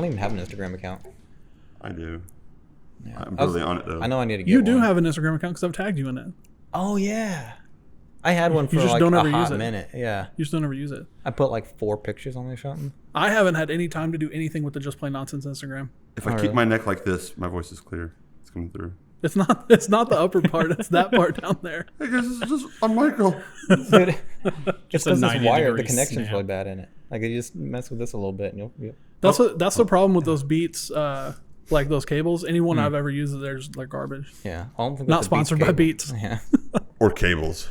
don't even have an Instagram account. I do. Yeah. I'm really on it though. I know I need to get You do one. have an Instagram account because I've tagged you in it. Oh yeah. I had one for You just like don't a ever use hot it. minute. Yeah. You just don't ever use it. I put like 4 pictures on there or something. I haven't had any time to do anything with the Just Plain Nonsense Instagram. If I keep my neck like this, my voice is clear. It's coming through. It's not the upper part. It's that part down there. Hey guys, this is I'm Michael. Dude, just a because it's 90 wired, the degree connection's snap. really bad in it. Like you just mess with this a little bit and you'll That's the problem with those Beats, like those cables. Anyone I've ever used, they're just like garbage. yeah. I don't think Not that's a sponsored by cable. Beats. Yeah. Or cables.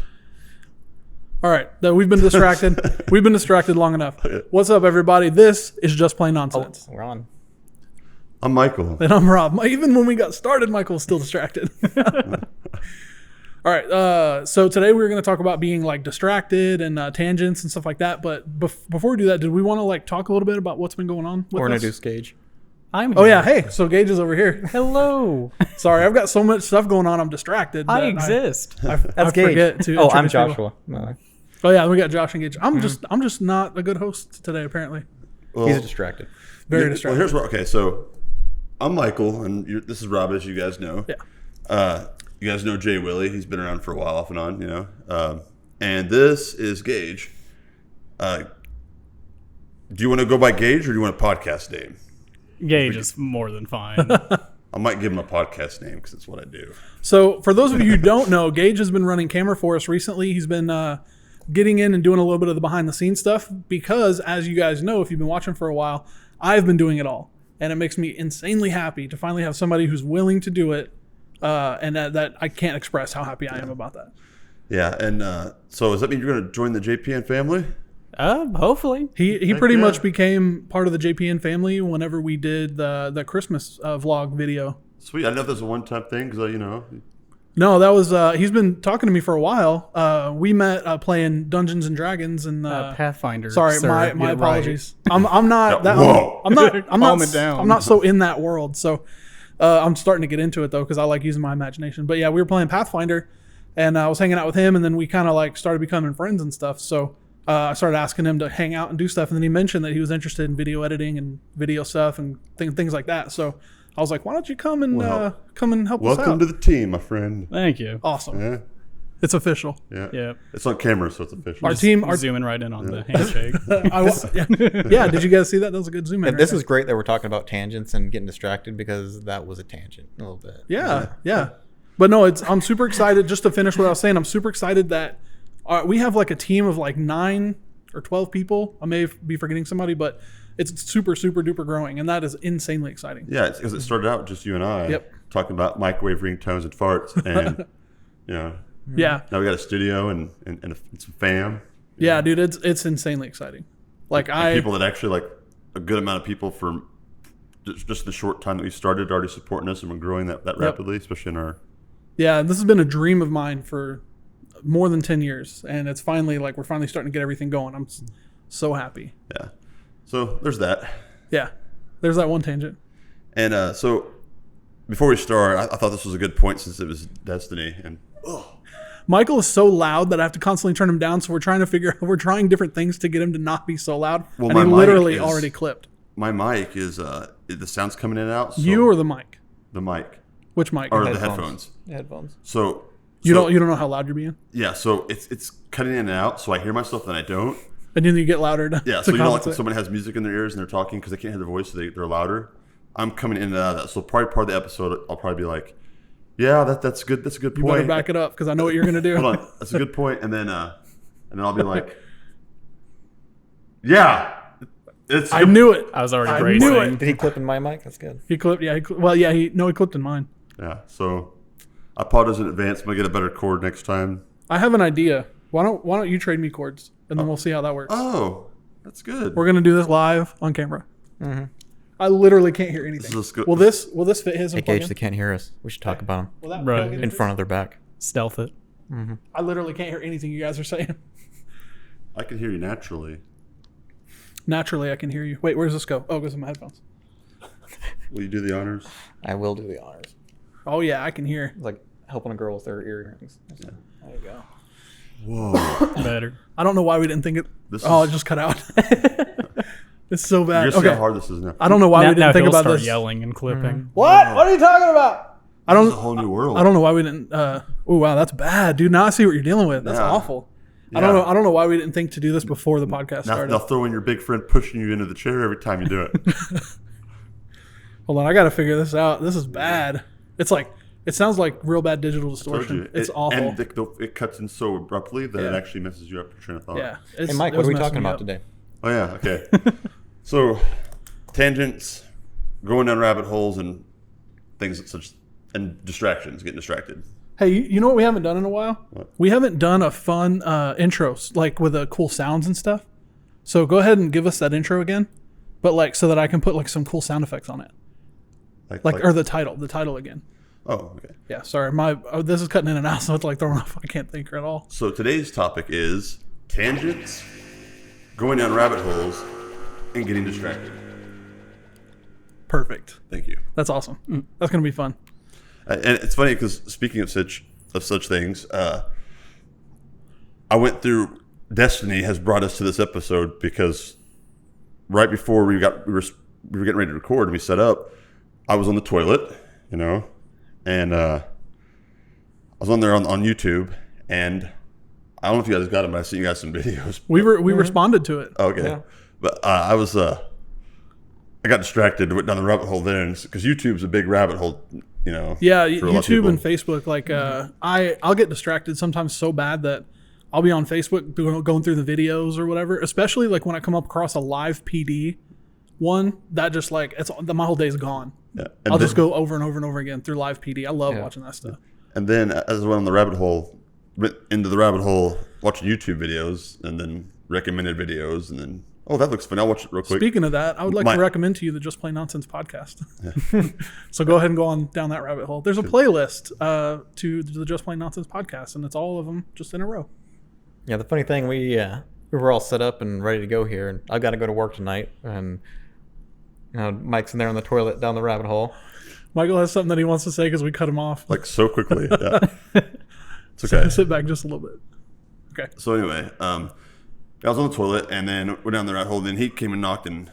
All right, we've been distracted. We've been distracted long enough. What's up, everybody? This is Just Plain Oh, Nonsense. we're on. I'm Michael. And I'm Rob. Even when we got started, Michael was still distracted. All right, so today we're going to talk about being like distracted and tangents and stuff like that. But before we do that, did we want to like talk a little bit about what's been going on with Or us? introduce Gage. I'm Oh here. yeah, hey, so Gage is over here. Hello. Sorry, I've got so much stuff going on. I'm distracted. I that exist. I That's Gage. forget to Oh, I'm introduce people. Joshua. No, Oh yeah, we got Josh and Gage. I'm just not a good host today. Apparently, Well, he's distracted. very well, distracted. here's what. Okay, so I'm Michael, and this is Rob, as you guys know. Yeah. You guys know J-Willy. He's been around for a while, off and on. You know. And this is Gage. Do you want to go by Gage, or do you want a podcast name? Gage is more than fine. I might give him a podcast name because it's what I do. So for those of you who don't know, Gage has been running camera for us recently. He's been getting in and doing a little bit of the behind the scenes stuff because, as you guys know, if you've been watching for a while, I've been doing it all. And it makes me insanely happy to finally have somebody who's willing to do it. And that I can't express how happy I am about that. Yeah, and so does that mean you're going to join the JPN family? Hopefully. He Heck pretty yeah. much became part of the JPN family whenever we did the Christmas vlog video. Sweet. I know there's a one-time thing because, you know. No, that was he's been talking to me for a while. We met playing Dungeons and Dragons and Pathfinder. sorry, sir. my Get it apologies. I'm not that Whoa. Calm it down. I'm not so in that world. So I'm starting to get into it though because I like using my imagination. But yeah, we were playing Pathfinder, and I was hanging out with him, and then we kind of like started becoming friends and stuff. So I started asking him to hang out and do stuff, and then he mentioned that he was interested in video editing and video stuff and things like that. So I was like, why don't you come and help us out? Welcome to the team, my friend. Thank you. Awesome. Yeah. It's official. Yeah. Yeah. It's on camera, so it's official. Our team, Zooming right in on the handshake. yeah. Did you guys see that? That was a good zoom in. This is great that we're talking about tangents and getting distracted because that was a tangent a little bit. Yeah. But no, I'm super excited. Just to finish what I was saying, I'm super excited that we have like a team of like 9 or 12 people. I may be forgetting somebody, but it's super, super duper growing, and that is insanely exciting. Yeah, because it started out just you and I Yep. talking about microwave ringtones and farts, and you know, Yeah. now we got a studio and some fam. Yeah, dude, it's insanely exciting. Like And people that actually like a good amount of people for just the short time that we started already supporting us, and we're growing that rapidly, especially in our. Yeah, this has been a dream of mine for more than 10 years, and it's finally like we're finally starting to get everything going. I'm so happy. Yeah. So there's that. Yeah, there's that one tangent. And so before we start, I thought this was a good point since it was Destiny. And Michael is so loud that I have to constantly turn him down. So we're trying different things to get him to not be so loud. Well, and my he mic literally is- already clipped. my mic is the sound's coming in and out. So You or the mic? the mic Which mic? or the headphones. Headphones. So You don't know how loud you're being, Yeah, so it's cutting in and out, so I hear myself, then I don't. and then you get louder. Yeah, so you know, like when someone has music in their ears and they're talking because they can't hear their voice, so they're louder. I'm coming in and out of that. So probably part of the episode, I'll probably be like, "Yeah, that's good. That's a good You point." better back it up because I know what you're gonna do. Hold on, that's a good point. And then I'll be like, "Yeah, it's." I knew it. I was already I bracing. knew it. Did he clip in my mic? That's good. He clipped. Yeah. He clipped in mine. Yeah, so I apologize in advance. I'm gonna get a better cord next time. I have an idea. Why don't you trade me cords and then we'll see how that works. Oh, that's good. We're gonna do this live on camera. Mm-hmm. I literally can't hear anything. This is good. Will this fit his? Hey, and plug Gage, in? they can't hear us. We should talk about Will that Right. plug them in in this? front of their back. Stealth it. I literally can't hear anything you guys are saying. I can hear you naturally. Naturally, I can hear you. Wait, where's this go? Oh, it goes in my headphones. Will you do the honors? I will do the honors. Oh yeah, I can hear. It's like helping a girl with their earrings. There you go. Whoa. Better. I don't know why we didn't think it. This Oh, is- it just cut out. It's so bad. You're gonna see Okay. how hard this is now. I don't know why now, we didn't now think he'll about start this. yelling and clipping. What? What are you talking about? I This is a don't. whole new world. I don't know why we didn't. Oh wow, that's bad, dude. Now I see what you're dealing with. That's Yeah. awful. Yeah. I don't know why we didn't think to do this before the podcast Now started. they'll throw in your big friend pushing you into the chair every time you do it. Hold on, I got to figure this out. This is bad. It's like it sounds like real bad digital Told distortion. you. It's awful. And it cuts in so abruptly that it Yeah. actually messes you up your train of thought. yeah. Hey, Mike, what are we talking about today? Oh yeah. Okay. So, tangents, going down rabbit holes, and things such, and distractions, getting distracted. Hey, you know what we haven't done in a while? What? We haven't done a fun intro, like with cool sounds and stuff. So go ahead and give us that intro again, but like so that I can put like some cool sound effects on it, like or the title again. Oh, okay. Yeah, sorry, this is cutting in and out, so it's like throwing off. I can't think at all. So today's topic is tangents, going down rabbit holes, and getting distracted. Perfect. Thank you. That's awesome. That's gonna be fun. And it's funny because speaking of such things, I went through. Destiny has brought us to this episode because right before we were getting ready to record and we set up, I was on the toilet, and I was on there on YouTube, and I don't know if you guys got them, but I sent you guys some videos. We responded to it. Okay, Yeah. but I got distracted, went down the rabbit hole then because YouTube's a big rabbit hole, Yeah, for a lot of YouTube people. and Facebook. Like, I'll get distracted sometimes so bad that I'll be on Facebook going through the videos or whatever. Especially like when I come up across a live PD one that just like my whole day's gone. Yeah. I'll just go over and over and over again through live PD. I love watching that stuff. And then as I went on the rabbit hole, went into the rabbit hole, watching YouTube videos, and then recommended videos, and then, oh, that looks fun. I'll watch it real quick. Speaking of that, I would like to recommend to you the Just Play Nonsense podcast. So go ahead and go on down that rabbit hole. There's a playlist to the Just Play Nonsense podcast, and it's all of them just in a row. Yeah, the funny thing, we were all set up and ready to go here, and I've got to go to work tonight, and Mike's in there on the toilet down the rabbit hole. Michael has something that he wants to say because we cut him off. Like so quickly. Yeah. It's okay. Sit back just a little bit. Okay. So anyway, I was on the toilet, and then went down the rabbit hole. Then he came and knocked and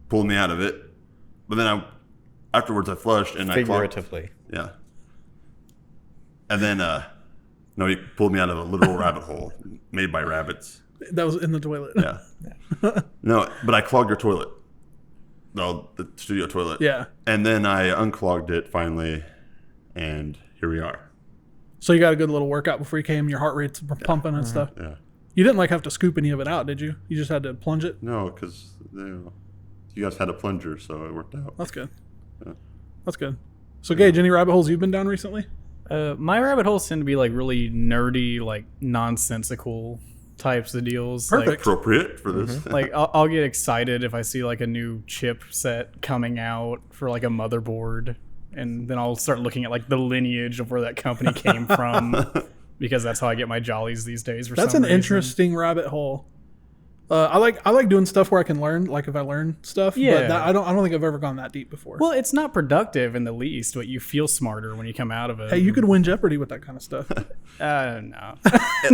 pulled me out of it. But then afterwards I flushed and Figuratively. Yeah. And then no, he pulled me out of a literal rabbit hole made by rabbits. That was in the toilet. Yeah. No, but I clogged your toilet. No, the studio toilet. Yeah. And then I unclogged it finally, and here we are. So you got a good little workout before you came. Your heart rate's pumping and stuff. Yeah. You didn't like have to scoop any of it out, did you? You just had to plunge it. No, because you guys had a plunger, so it worked out. That's good. Yeah. That's good. So Gage, any rabbit holes you've been down recently? My rabbit holes tend to be like really nerdy, like nonsensical types of deals. Perfect. Appropriate for this. Like I'll get excited if I see like a new chip set coming out for like a motherboard, and then I'll start looking at like the lineage of where that company came from, because that's how I get my jollies these days. That's an interesting rabbit hole. I like doing stuff where I can learn, like if I learn stuff. Yeah. But I don't think I've ever gone that deep before. Well, it's not productive in the least, but you feel smarter when you come out of it. Hey, you could win Jeopardy with that kind of stuff. No,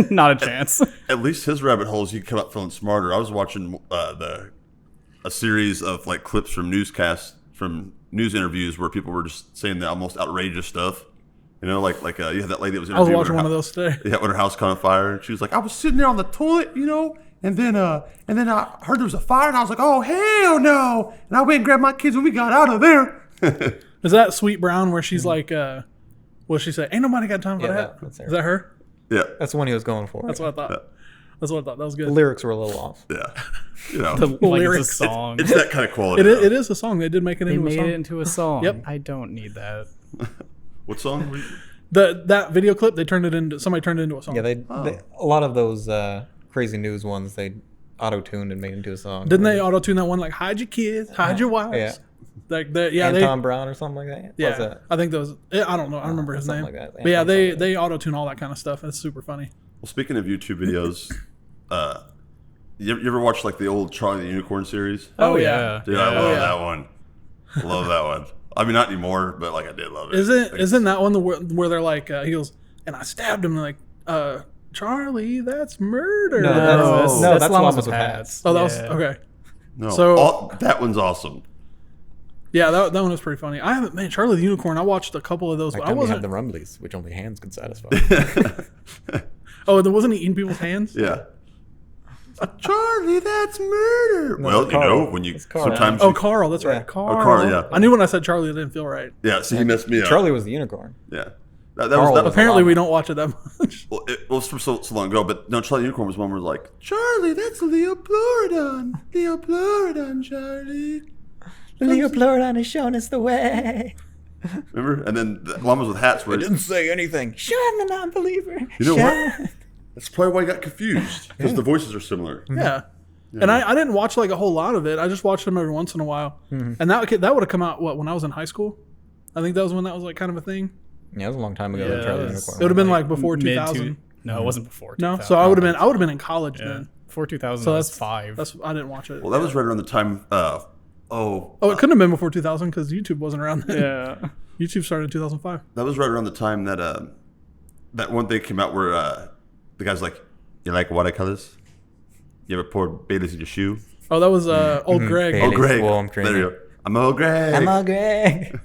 not a chance. At least his rabbit holes, you come up feeling smarter. I was watching a series of like clips from newscasts, from news interviews where people were just saying the almost outrageous stuff. You had that lady that was I was interviewed. watching one of those today. Yeah, when her house caught on fire, and she was like, "I was sitting there on the toilet, and then I heard there was a fire, and I was like, oh hell no!" And I went and grabbed my kids, and we got out of there. Is that Sweet Brown where she's like, what she say? Ain't nobody got time for Yeah, that. that's her. Is that her? Yeah, That's the one he was going for. That's what I thought. Yeah. That's what I thought. That was The good. lyrics were a little off. yeah. Like it's lyrics. a song. It's that kind of quality. It is a song. They did make it They into a made song. it into a song. Yep. I don't need that. What song? were you- That video clip, somebody turned it into a song. Yeah, they a lot of those crazy news ones they auto-tuned and made into a song. Didn't they auto tune that one like hide your kids, hide your wives? Yeah. Like Anton Brown or something like that? yeah. What was that? I think those. I don't know. I don't remember his name. something like that. But yeah, Anton they auto tune all that kind of stuff. It's super funny. Well, speaking of YouTube videos, you ever watch like the old Charlie the Unicorn series? Oh, yeah. Dude, I love yeah. that one. Love that one. I mean, not anymore, but like I did love it. Isn't that one where they're like he goes and I stabbed him like Charlie, that's murder. No, that's that's Llamas Llamas with with Hats. Oh, that was Yeah. okay. No. So that one's awesome. yeah, that one was pretty funny. I haven't, man, Charlie the Unicorn. I watched a couple of those, Like but I then we had wasn't. the rumblies, which only hands could satisfy. Oh, then wasn't he eating people's hands? Yeah. Charlie, that's murder. No, Well, it's Carl. when you It's Carl. sometimes. Oh, you- Carl. That's Yeah. right. Carl. Carl, yeah. I knew when I said Charlie, it didn't feel right. yeah, see, he messed me up. Charlie was the unicorn. Yeah. That Carl was was Apparently, llama. we don't watch it that much. well, it was from so long ago, but no, Charlie the Unicorn was one where it was like, Charlie, that's Leopleurodon. Leopleurodon, Charlie. Leopleurodon has shown us the way. Remember? And then the llamas with hats were. Didn't say anything. Shun the non-believer. You know Shun. what? That's probably why I got confused because the voices are similar. Yeah. And I didn't watch like a whole lot of it. I just watched them every once in a while. And that would have come out when I was in high school. I think that was when that was like kind of a thing. Yeah, it was a long time ago. Yeah, that Charlie the it was- Unicorn. It would have been like before Mid 2000. No, it wasn't before. No, 2000. so I would have been in college Yeah. then. Before 2000, So I that's was 5. That's I didn't watch it. Well, that was right around the time. Oh, it couldn't have been before 2000 because YouTube wasn't around then. yeah. YouTube started in 2005. That was right around the time that that one thing came out where the guy's like, "You like watercolors? You ever poured Baileys in your shoe?" Oh, that was old Greg. Bailey. Oh, Greg. Well, I'm there you training. go. I'm old Greg. I'm all Greg.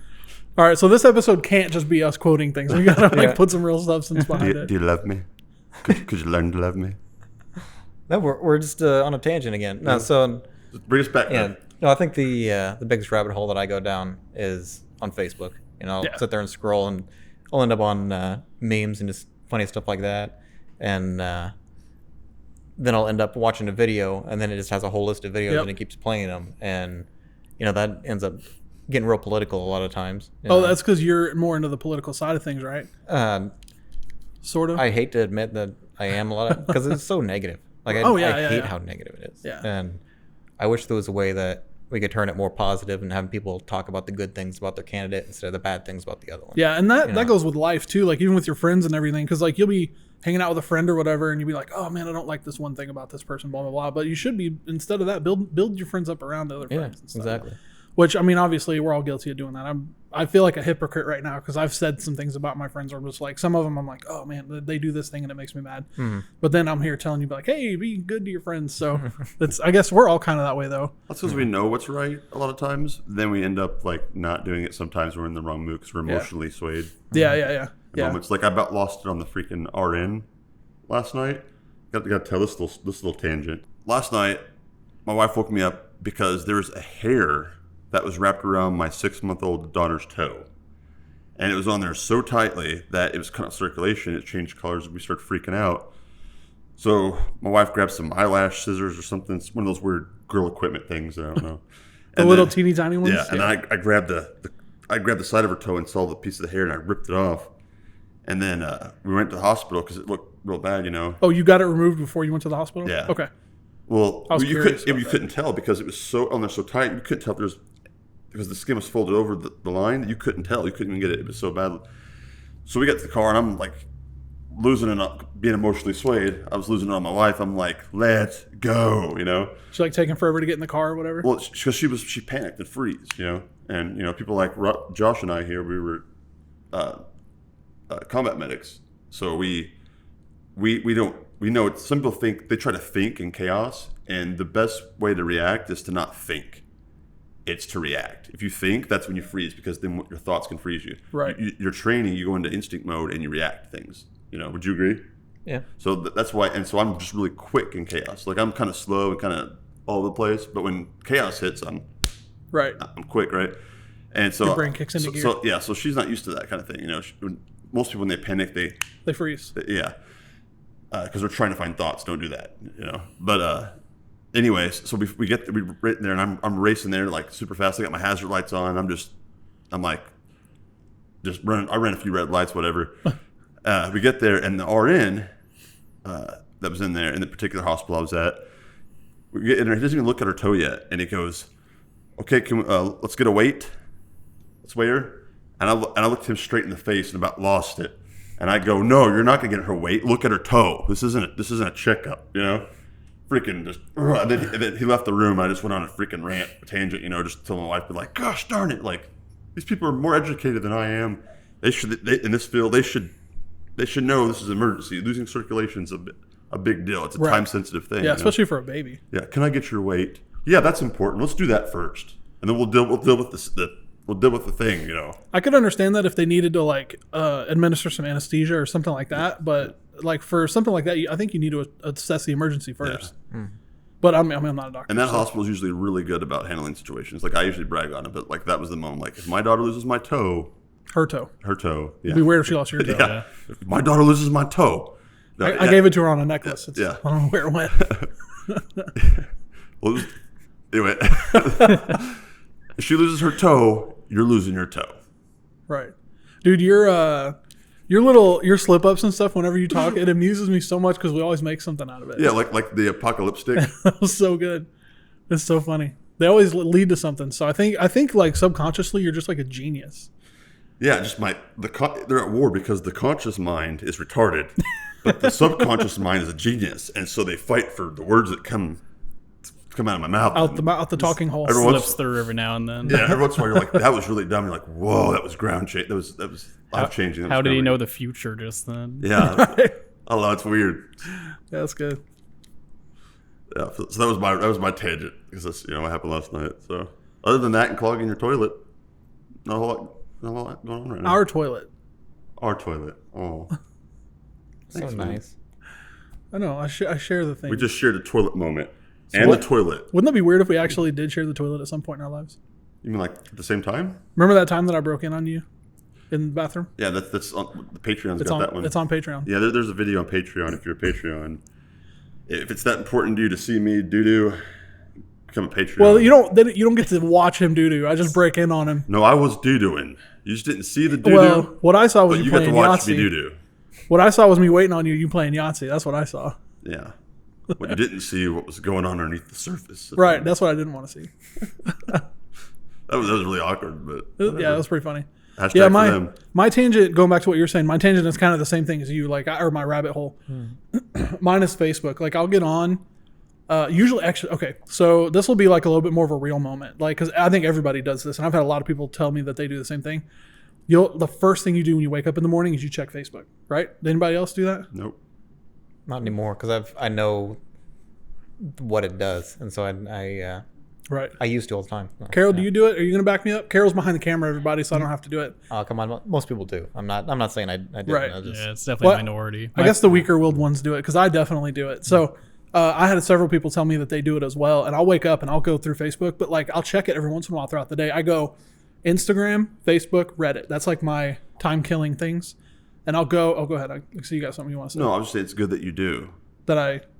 All right, so this episode can't just be us quoting things. We gotta like Yeah. put some real substance do, behind you, it. do you love me? Could you learn to love me? No, we're just on a tangent again. No, so Just bring us back. yeah, then. no, I think the biggest rabbit hole that I go down is on Facebook. You know, I'll Yeah. sit there and scroll, and I'll end up on memes and just funny stuff like that, and then I'll end up watching a video, and then it just has a whole list of videos, Yep. and it keeps playing them, and you know that ends up getting real political a lot of times. you Oh, know. that's because you're more into the political side of things, right? Sort of. I hate to admit that I am a lot because it's so negative. Like I, Oh, yeah, I yeah, hate yeah. how negative it is. Yeah. And I wish there was a way that we could turn it more positive and have people talk about the good things about their candidate instead of the bad things about the other one. Yeah, and that know. goes with life too. Like even with your friends and everything, because like you'll be hanging out with a friend or whatever, and you'll be like, "Oh man, I don't like this one thing about this person." Blah blah blah. But you should be instead of that, build your friends up around other Yeah, friends. And stuff. exactly. Which I mean, obviously, we're all guilty of doing that. I feel like a hypocrite right now because I've said some things about my friends where I'm just like, some of them I'm like, oh man, they do this thing and it makes me mad. But then I'm here telling you like, hey, be good to your friends. So it's I guess we're all kind of that way though. That's because we know what's right a lot of times. Then we end up like not doing it. Sometimes we're in the wrong mood because we're emotionally swayed. Yeah. in moments. Like I about lost it on the freaking RN last night. Got to tell this little tangent. Last night, my wife woke me up because there was a hair that was wrapped around my 6-month-old daughter's toe, and it was on there so tightly that it was cutting out circulation. It changed colors. We started freaking out. So my wife grabbed some eyelash scissors or something. It's one of those weird girl equipment things. I don't know. The little teeny tiny ones. Yeah, and I grabbed I grabbed the side of her toe and saw the piece of the hair, and I ripped it off. And then we went to the hospital because it looked real bad, you know. Oh, you got it removed before you went to the hospital? Yeah. Okay. Well, I was you curious couldn't about couldn't tell because it was so on there so tight. You couldn't tell if there's because the skin was folded over the line. You couldn't tell. You couldn't even get it. It was so bad. So we got to the car, and I'm like losing it, being emotionally swayed. I was losing it on my wife. I'm like, let's go, you know. She like taking forever to get in the car or whatever. Well, because she panicked and freeze, you know, and you know people like Josh and I here, we were combat medics, so we know it. Some people think they try to think in chaos, and the best way to react is to not think. It's to react. If you think, that's when you freeze because then your thoughts can freeze you. Right. You're training. You go into instinct mode and you react to things. You know. Would you agree? Yeah. So that's why, and so I'm just really quick in chaos. Like I'm kind of slow and kind of all over the place, but when chaos hits, I'm quick, right? And so Your brain kicks into gear. So she's not used to that kind of thing, you know. Most people when they panic, they because they're trying to find thoughts. Don't do that, you know. But anyways, so we get right there, and I'm racing there like super fast. I got my hazard lights on. I'm like just running. I ran a few red lights, whatever. We get there, and the RN that was in there in the particular hospital I was at, we get in there. He doesn't even look at her toe yet, and he goes, "Okay, let's get a weight. Let's weigh her." And I looked him straight in the face and about lost it. And I go, "No, you're not gonna get her weight. Look at her toe. This isn't a checkup, you know." Freaking just. And then he left the room. I just went on a freaking rant, a tangent, you know, just telling my wife, be like, "Gosh darn it! Like these people are more educated than I am. They in this field. They should know this is an emergency. Losing circulation is a big deal. It's a time sensitive thing. Yeah, you know? especially for a baby. Yeah. Can I get your weight? Yeah, that's important. Let's do that first, and then we'll deal with we'll deal with the thing. You know. I could understand that if they needed to like administer some anesthesia or something like that, but like for something like that, I think you need to assess the emergency first. Yeah. But I mean, I'm not a doctor. And that hospital is usually really good about handling situations. Like I usually brag on it, but like that was the moment. Like if my daughter loses my toe, her toe. yeah. It'd be weird if she lost your toe. Yeah. If my daughter loses my toe. I gave it to her on a necklace. Yeah. I don't know where it went. Well, anyway, if she loses her toe, you're losing your toe. Right, dude. Your slip ups and stuff. Whenever you talk, it amuses me so much because we always make something out of it. Yeah, like the apocalyptic. That was so good. It's so funny. They always lead to something. So I think like subconsciously you're just like a genius. Yeah, just they're at war because the conscious mind is retarded, but the subconscious mind is a genius, and so they fight for the words that come out of my mouth. Out the talking hole. Slips through every now and then. Yeah, every once in a while you're like, that was really dumb. You're like, whoa, that was ground change. That was life changing. How did he know the future just then? Yeah, I don't know. It's weird. Yeah, that's good. Yeah, so that was my tangent because that's what happened last night. So other than that and clogging your toilet, not a whole lot going on right now. Our toilet. Oh, So thanks, man. nice. I know. I share the thing. We just shared a toilet moment and the toilet. Wouldn't that be weird if we actually did share the toilet at some point in our lives? You mean like at the same time? Remember that time that I broke in on you in the bathroom? Yeah, that's on the Patreon's got that one. It's on Patreon. Yeah, there's a video on Patreon if you're a Patreon. If it's that important to you to see me doo-doo, become a Patreon. Well, you don't get to watch him doo-doo. I just break in on him. No, I was doo-dooing. You just didn't see the doo-doo. Well, what I saw was but you you got to playing watch me Yahtzee. doo-doo. What I saw was me waiting on you. You playing Yahtzee. That's what I saw. Yeah. What you didn't see what was going on underneath the surface. Right. That's what I didn't want to see. That was really awkward, but Yeah, that was pretty funny. Hashtag Yeah, for them. my tangent, going back to what you're saying, my tangent is kind of the same thing as you, like, or my rabbit hole. Mine is Facebook. Like, I'll get on. Usually, actually, okay, so this will be like a little bit more of a real moment. Like, because I think everybody does this, and I've had a lot of people tell me that they do the same thing. The first thing you do when you wake up in the morning is you check Facebook, right? Did anybody else do that? Nope. Not anymore because I know what it does, and so Right. I used to all the time. Carol, do you do it? Are you going to back me up? Carol's behind the camera, everybody, so I don't have to do it. Oh, come on. Most people do. I'm not saying I didn't. Right. I just, Yeah, it's definitely Well, a minority. I guess the weaker-willed ones do it because I definitely do it. So I had several people tell me that they do it as well, and I'll wake up and I'll go through Facebook, but like I'll check it every once in a while throughout the day. I go Instagram, Facebook, Reddit. That's like my time-killing things, and I'll go. Oh, go ahead. I see you got something you want to say. No, I was just saying it's good that you do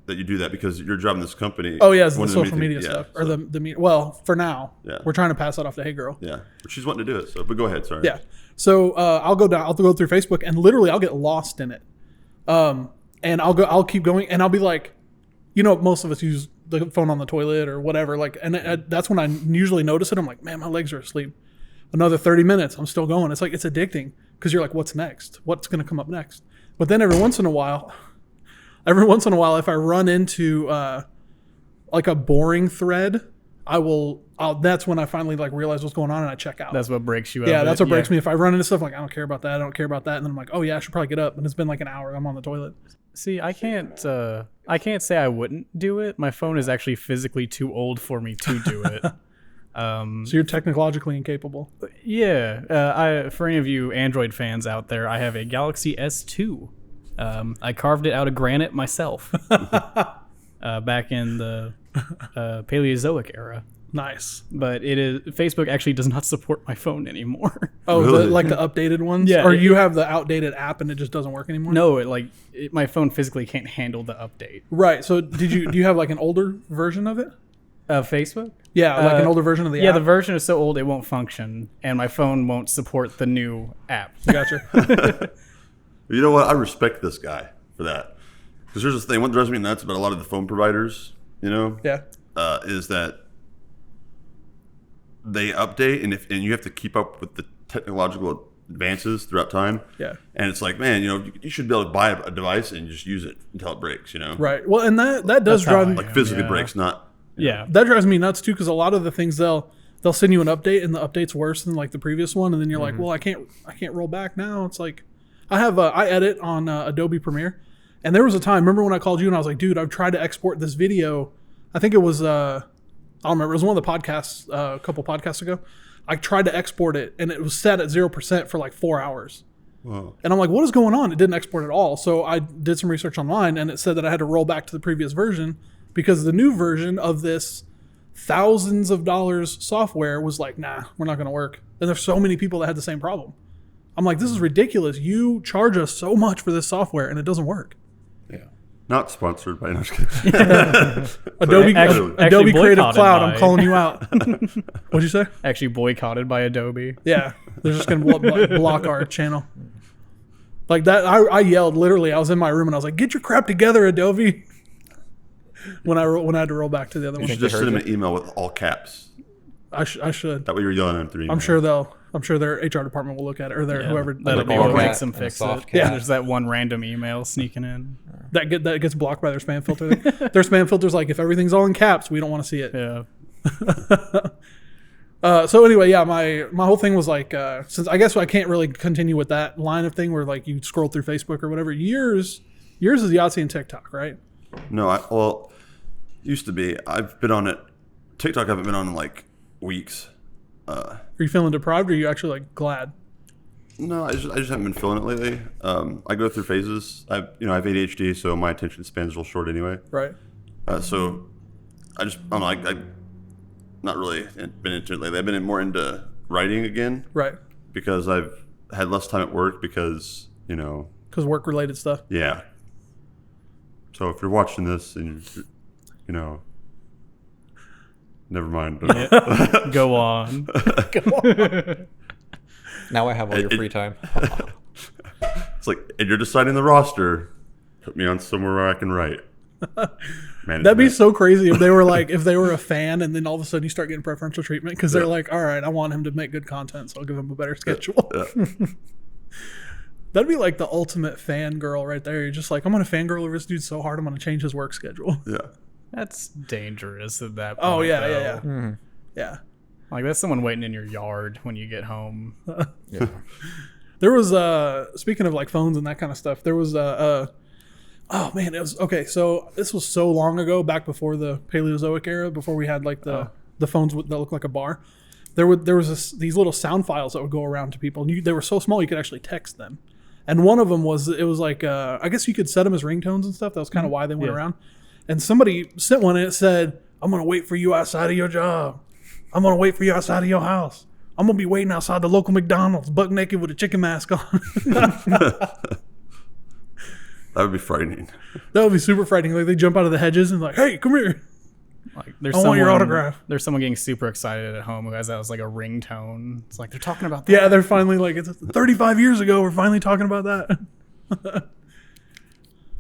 that you do that because you're driving this company. Oh yeah, it's the one of the social main media things- stuff yeah, or so- the media. Well, for now, Yeah. we're trying to pass that off to Hey Girl. Yeah, but she's wanting to do it. So, but go ahead. Sorry. Yeah. So I'll go down. I'll go through Facebook, and literally I'll get lost in it. And I'll keep going, and I'll be like, most of us use the phone on the toilet or whatever. Like, and that's when I usually notice it. I'm like, man, my legs are asleep. Another 30 minutes, I'm still going. It's like it's addicting because you're like, what's next? What's going to come up next? But then every once in a while, if I run into like a boring thread, that's when I finally like realize what's going on and I check out. That's what breaks you up. Yeah, that's what breaks me. If I run into stuff like I don't care about that, and then I'm like, oh yeah, I should probably get up. And it's been like an hour. I'm on the toilet. See, I can't say I wouldn't do it. My phone is actually physically too old for me to do it. So you're technologically incapable. Yeah. For any of you Android fans out there, I have a Galaxy S2. I carved it out of granite myself back in the Paleozoic era. Nice. But Facebook actually does not support my phone anymore. Oh, Really? like the updated ones? Yeah, Or you have the outdated app and it just doesn't work anymore? No, my phone physically can't handle the update. Right. So do you have like an older version of it? Facebook? Yeah, like an older version of the Yeah, app. the version is so old it won't function, and my phone won't support the new app. Gotcha. You know what? I respect this guy for that. Because here's the thing. What drives me nuts about a lot of the phone providers, Yeah. is that they update and you have to keep up with the technological advances throughout time. Yeah. And it's like, man, you should be able to buy a device and just use it until it breaks, Right. Well, and that does That's how drive I me. Like physically Yeah. breaks, not. Yeah. That drives me nuts too, because a lot of the things they'll send you an update and the update's worse than like the previous one, and then you're like, well, I can't roll back now. It's like I edit on Adobe Premiere, and there was a time. Remember when I called you and I was like, dude, I've tried to export this video. I think it was I don't remember. It was one of the podcasts a couple podcasts ago. I tried to export it, and it was set at 0% for like 4 hours. Wow. And I'm like, what is going on? It didn't export at all. So I did some research online, and it said that I had to roll back to the previous version because the new version of this thousands of dollars software was like, nah, we're not going to work. And there's so many people that had the same problem. I'm like, this is ridiculous. You charge us so much for this software, and it doesn't work. Yeah. Not sponsored by. No, I'm just kidding. Adobe, Actually Adobe Creative boycotted Cloud, by- I'm calling you out. What'd you say? Actually boycotted by Adobe. Yeah, they're just going to block our channel. Like that, I yelled literally. I was in my room and I was like, "Get your crap together, Adobe!" when I had to roll back to the other You one, should just send them an email with all caps. I should. That way you're yelling at them through email. I'm sure their HR department will look at it, or their whoever That'll be Like what a makes them cat and a fix soft it. cat. Yeah. There's that one random email sneaking in. that gets blocked by their spam filter. Their spam filter's like, if everything's all in caps, we don't want to see it. Yeah. So anyway, yeah, my whole thing was like, since I guess I can't really continue with that line of thing where like you scroll through Facebook or whatever. Yours is Yahtzee and TikTok, right? No, used to be. I've been on it. TikTok I haven't been on in like weeks. Are you feeling deprived, or are you actually like glad? No, I just haven't been feeling it lately. I go through phases. I have ADHD, so my attention span's real short anyway. Right. So I don't know. I've not really been into it lately. I've been more into writing again Right. because I've had less time at work because, Because work related stuff. yeah. So if you're watching this and never mind. Go on. Now I have all your free time. It's like, and you're deciding the roster. Put me on somewhere where I can write. That'd be so crazy if they were like, if they were a fan and then all of a sudden you start getting preferential treatment because they're like, all right, I want him to make good content, so I'll give him a better schedule. Yeah. That'd be like the ultimate fangirl right there. You're just like, I'm going to fangirl over this dude so hard, I'm going to change his work schedule. Yeah. That's dangerous at that point. Oh, yeah, though. yeah. Yeah. Like that's someone waiting in your yard when you get home. Yeah. There was, speaking of like phones and that kind of stuff, there was, oh man, it was, okay, so this was so long ago, back before the Paleozoic era, before we had like the phones that looked like a bar. There was these little sound files that would go around to people. And they were so small you could actually text them. And one of them was, it was like, I guess you could set them as ringtones and stuff. That was kind of why they went around. And somebody sent one and it said, I'm going to wait for you outside of your job. I'm going to wait for you outside of your house. I'm going to be waiting outside the local McDonald's, buck naked with a chicken mask on. That would be frightening. That would be super frightening. Like they jump out of the hedges and like, hey, come here. Like there's I want your autograph. There's someone getting super excited at home who has that as like a ringtone. It's like they're talking about that. Yeah, they're finally like, it's 35 years ago. We're finally talking about that.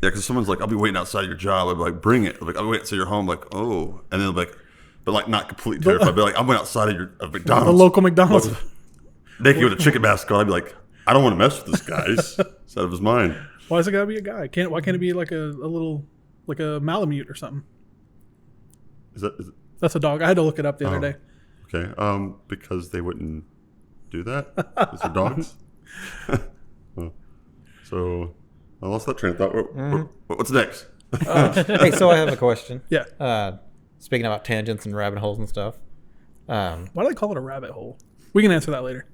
Yeah, because someone's like, I'll be waiting outside your job. I'll be like, bring it. I'll be like, I'll wait outside your home. Like, oh. And then they'll be like, but like not completely terrified. I'll be like, I'm waiting outside of McDonald's. The local McDonald's. Naked with a chicken mask on. I'd be like, I don't want to mess with this guy. He's out of his mind. Why does it gotta be a guy? Why can't it be like a little, like a Malamute or something? Is it? That's a dog. I had to look it up the other day. Okay. Because they wouldn't do that. Is there dogs? So I lost that train of thought. What's next? Hey, so I have a question. Yeah. Speaking about tangents and rabbit holes and stuff. Why do they call it a rabbit hole? We can answer that later.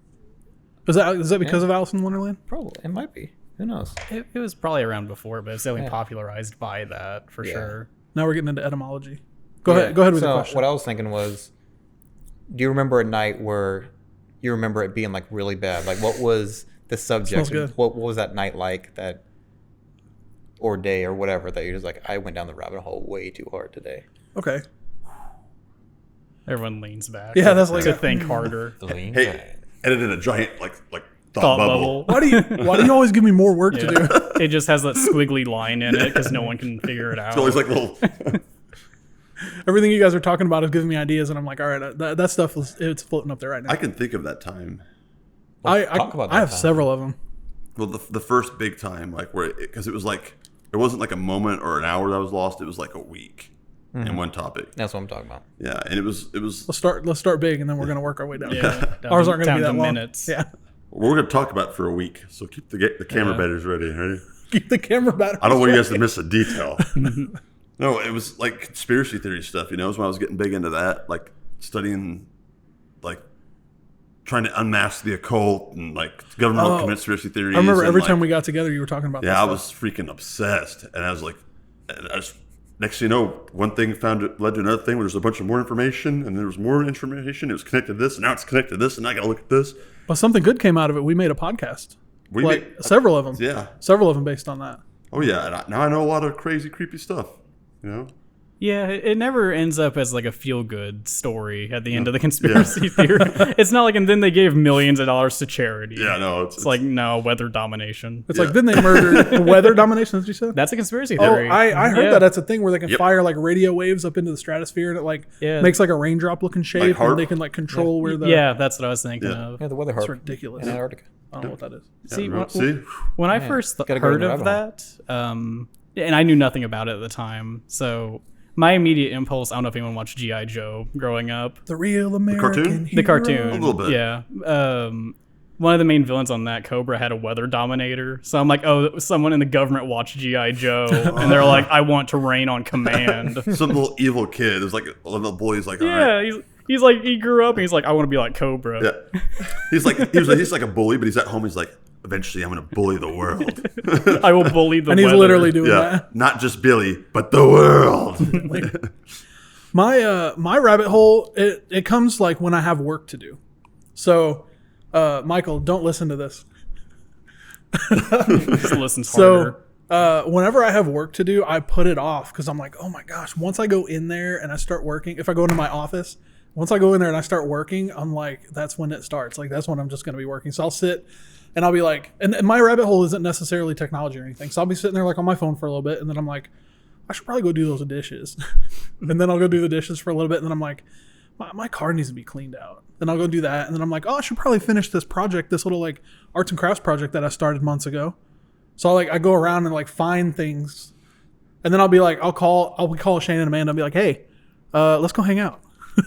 Is that because of Alice in Wonderland? Probably. It might be. Who knows? It was probably around before, but it's definitely popularized by that for sure. Now we're getting into etymology. Go ahead with the question. What I was thinking was, do you remember a night where you remember it being like really bad? Like what was the subject? Smells good. What was that night like that, or day or whatever that you're just like, I went down the rabbit hole way too hard today. Okay. Everyone leans back. Yeah, that's like to a- think harder. Hey, edit in a giant like thought bubble. Why do you always give me more work to do? It just has that squiggly line in it because no one can figure it out. It's always like little. Everything you guys are talking about is giving me ideas, and I'm like, all right, that stuff it's floating up there right now. I can think of that time. Talk about that I have time. several of them. Well, the first big time, like where, because it was like, it wasn't like a moment or an hour that I was lost. It was like a week in one topic. That's what I'm talking about. Yeah, and it was. Let's start big, and then we're gonna work our way down. Yeah, Ours aren't gonna be down that to long. minutes. Yeah. We're gonna talk about it for a week, so keep the camera batteries ready. Ready? Keep the camera batteries. I don't want you guys to miss a detail. No, it was like conspiracy theory stuff. It was when I was getting big into that, like studying, like trying to unmask the occult and like governmental conspiracy theories. I remember every like, time we got together, you were talking about. Yeah, I was freaking obsessed, and I was like, next thing you know, one thing led to another thing. Where there's a bunch of more information, and there was more information. It was connected to this, and now it's connected to this, and I got to look at this. But something good came out of it. We made a podcast. Several of them. Yeah. Several of them based on that. Oh yeah, and now I know a lot of crazy, creepy stuff. Yeah, it never ends up as like a feel-good story at the end of the conspiracy theory. It's not like, and then they gave millions of dollars to charity. Yeah, no, it's like, no, weather domination. It's like, then they murdered weather domination, as you said? That's a conspiracy theory. Oh, I heard that. That's a thing where they can fire like radio waves up into the stratosphere, and it like makes like a raindrop looking shape, and they can like control where the... Yeah, that's what I was thinking of. Yeah, the weather harp. It's ridiculous. In Antarctica. I don't know what that is. When I first heard of that, and I knew nothing about it at the time, so... My immediate impulse, I don't know if anyone watched G.I. Joe growing up. The real American hero. The cartoon. A little bit. Yeah. One of the main villains on that, Cobra, had a weather dominator. So I'm like, oh, someone in the government watched G.I. Joe. And they're like, I want to reign on command. Some little evil kid. There's like a little boy. He's like, yeah, all right. He's like, he grew up and he's like, I want to be like Cobra. Yeah. He's like a bully, but he's at home. He's like, eventually I'm going to bully the world. I will bully the And he's literally doing that. Not just Billy, but the world. My rabbit hole, it comes like when I have work to do. So, Michael, don't listen to this. Just listens harder. So, whenever I have work to do, I put it off because I'm like, oh my gosh, once I go in there and I start working, if I go into my office, once I go in there and I start working, I'm like, that's when it starts. Like, that's when I'm just going to be working. So I'll sit and I'll be like, and my rabbit hole isn't necessarily technology or anything. So I'll be sitting there like on my phone for a little bit, and then I'm like, I should probably go do those dishes. And then I'll go do the dishes for a little bit, and then I'm like, my car needs to be cleaned out. Then I'll go do that, and then I'm like, oh, I should probably finish this project, this little like arts and crafts project that I started months ago. So I go around and like find things, and then I'll be like, I'll call Shane and Amanda and be like, hey, let's go hang out.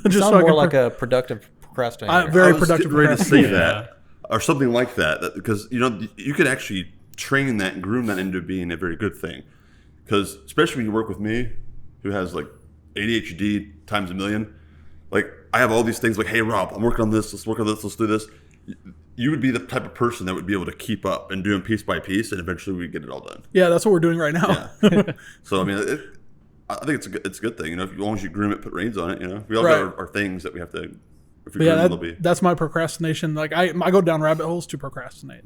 Just sound more like a productive procrastinator. Very productive. Ready to say that. Or something like that, because you could actually train that and groom that into being a very good thing. Because especially when you work with me, who has like ADHD times a million, like I have all these things like, hey Rob, I'm working on this, let's work on this, let's do this. You would be the type of person that would be able to keep up and do them piece by piece, and eventually we get it all done. Yeah, that's what we're doing right now. Yeah. So I mean, I think it's a good thing. As long as you groom it, put reins on it. We all got our things that we have to. That's my procrastination. Like I go down rabbit holes to procrastinate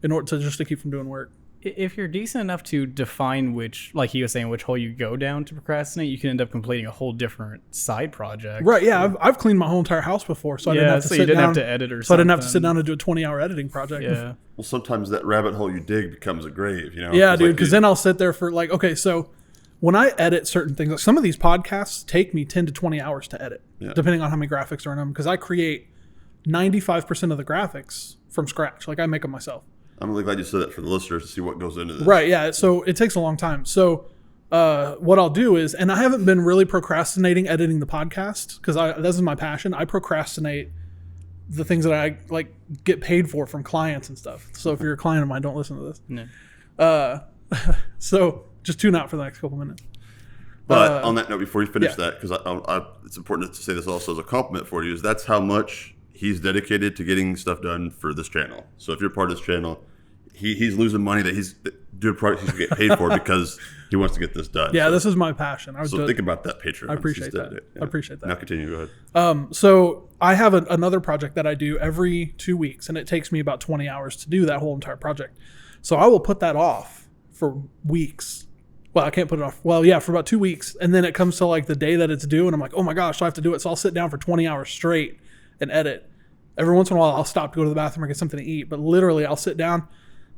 in order to keep from doing work. If you're decent enough to define which, like he was saying, which hole you go down to procrastinate, you can end up completing a whole different side project. Right? Yeah, I've cleaned my whole entire house before, so I didn't have to sit down. Have to edit or something. So I didn't have to sit down and do a 20-hour editing project. Yeah. Well, sometimes that rabbit hole you dig becomes a grave. Yeah, dude. Because then I'll sit there for like, okay, so when I edit certain things, like some of these podcasts take me 10 to 20 hours to edit, depending on how many graphics are in them. Because I create 95% of the graphics from scratch. Like I make them myself. I'm really glad you said that for the listeners to see what goes into this. Right, yeah. So it takes a long time. So what I'll do is, and I haven't been really procrastinating editing the podcast because this is my passion. I procrastinate the things that I like get paid for from clients and stuff. So if you're a client of mine, don't listen to this. No. So just tune out for the next couple minutes. But on that note, before you finish that, because it's important to say this also as a compliment for you, is that's how much he's dedicated to getting stuff done for this channel. So if you're part of this channel, he's losing money that he's doing products he's going to get paid for because he wants to get this done. Yeah, so this is my passion. Think about that, Patreon. I appreciate that. I appreciate that. Now continue. Go ahead. So I have another project that I do every 2 weeks, and it takes me about 20 hours to do that whole entire project. So I will put that off for weeks. Well, I can't put it off. Well, yeah, for about 2 weeks. And then it comes to like the day that it's due, and I'm like, oh my gosh, I have to do it. So I'll sit down for 20 hours straight and edit. Every once in a while, I'll stop to go to the bathroom or get something to eat. But literally, I'll sit down.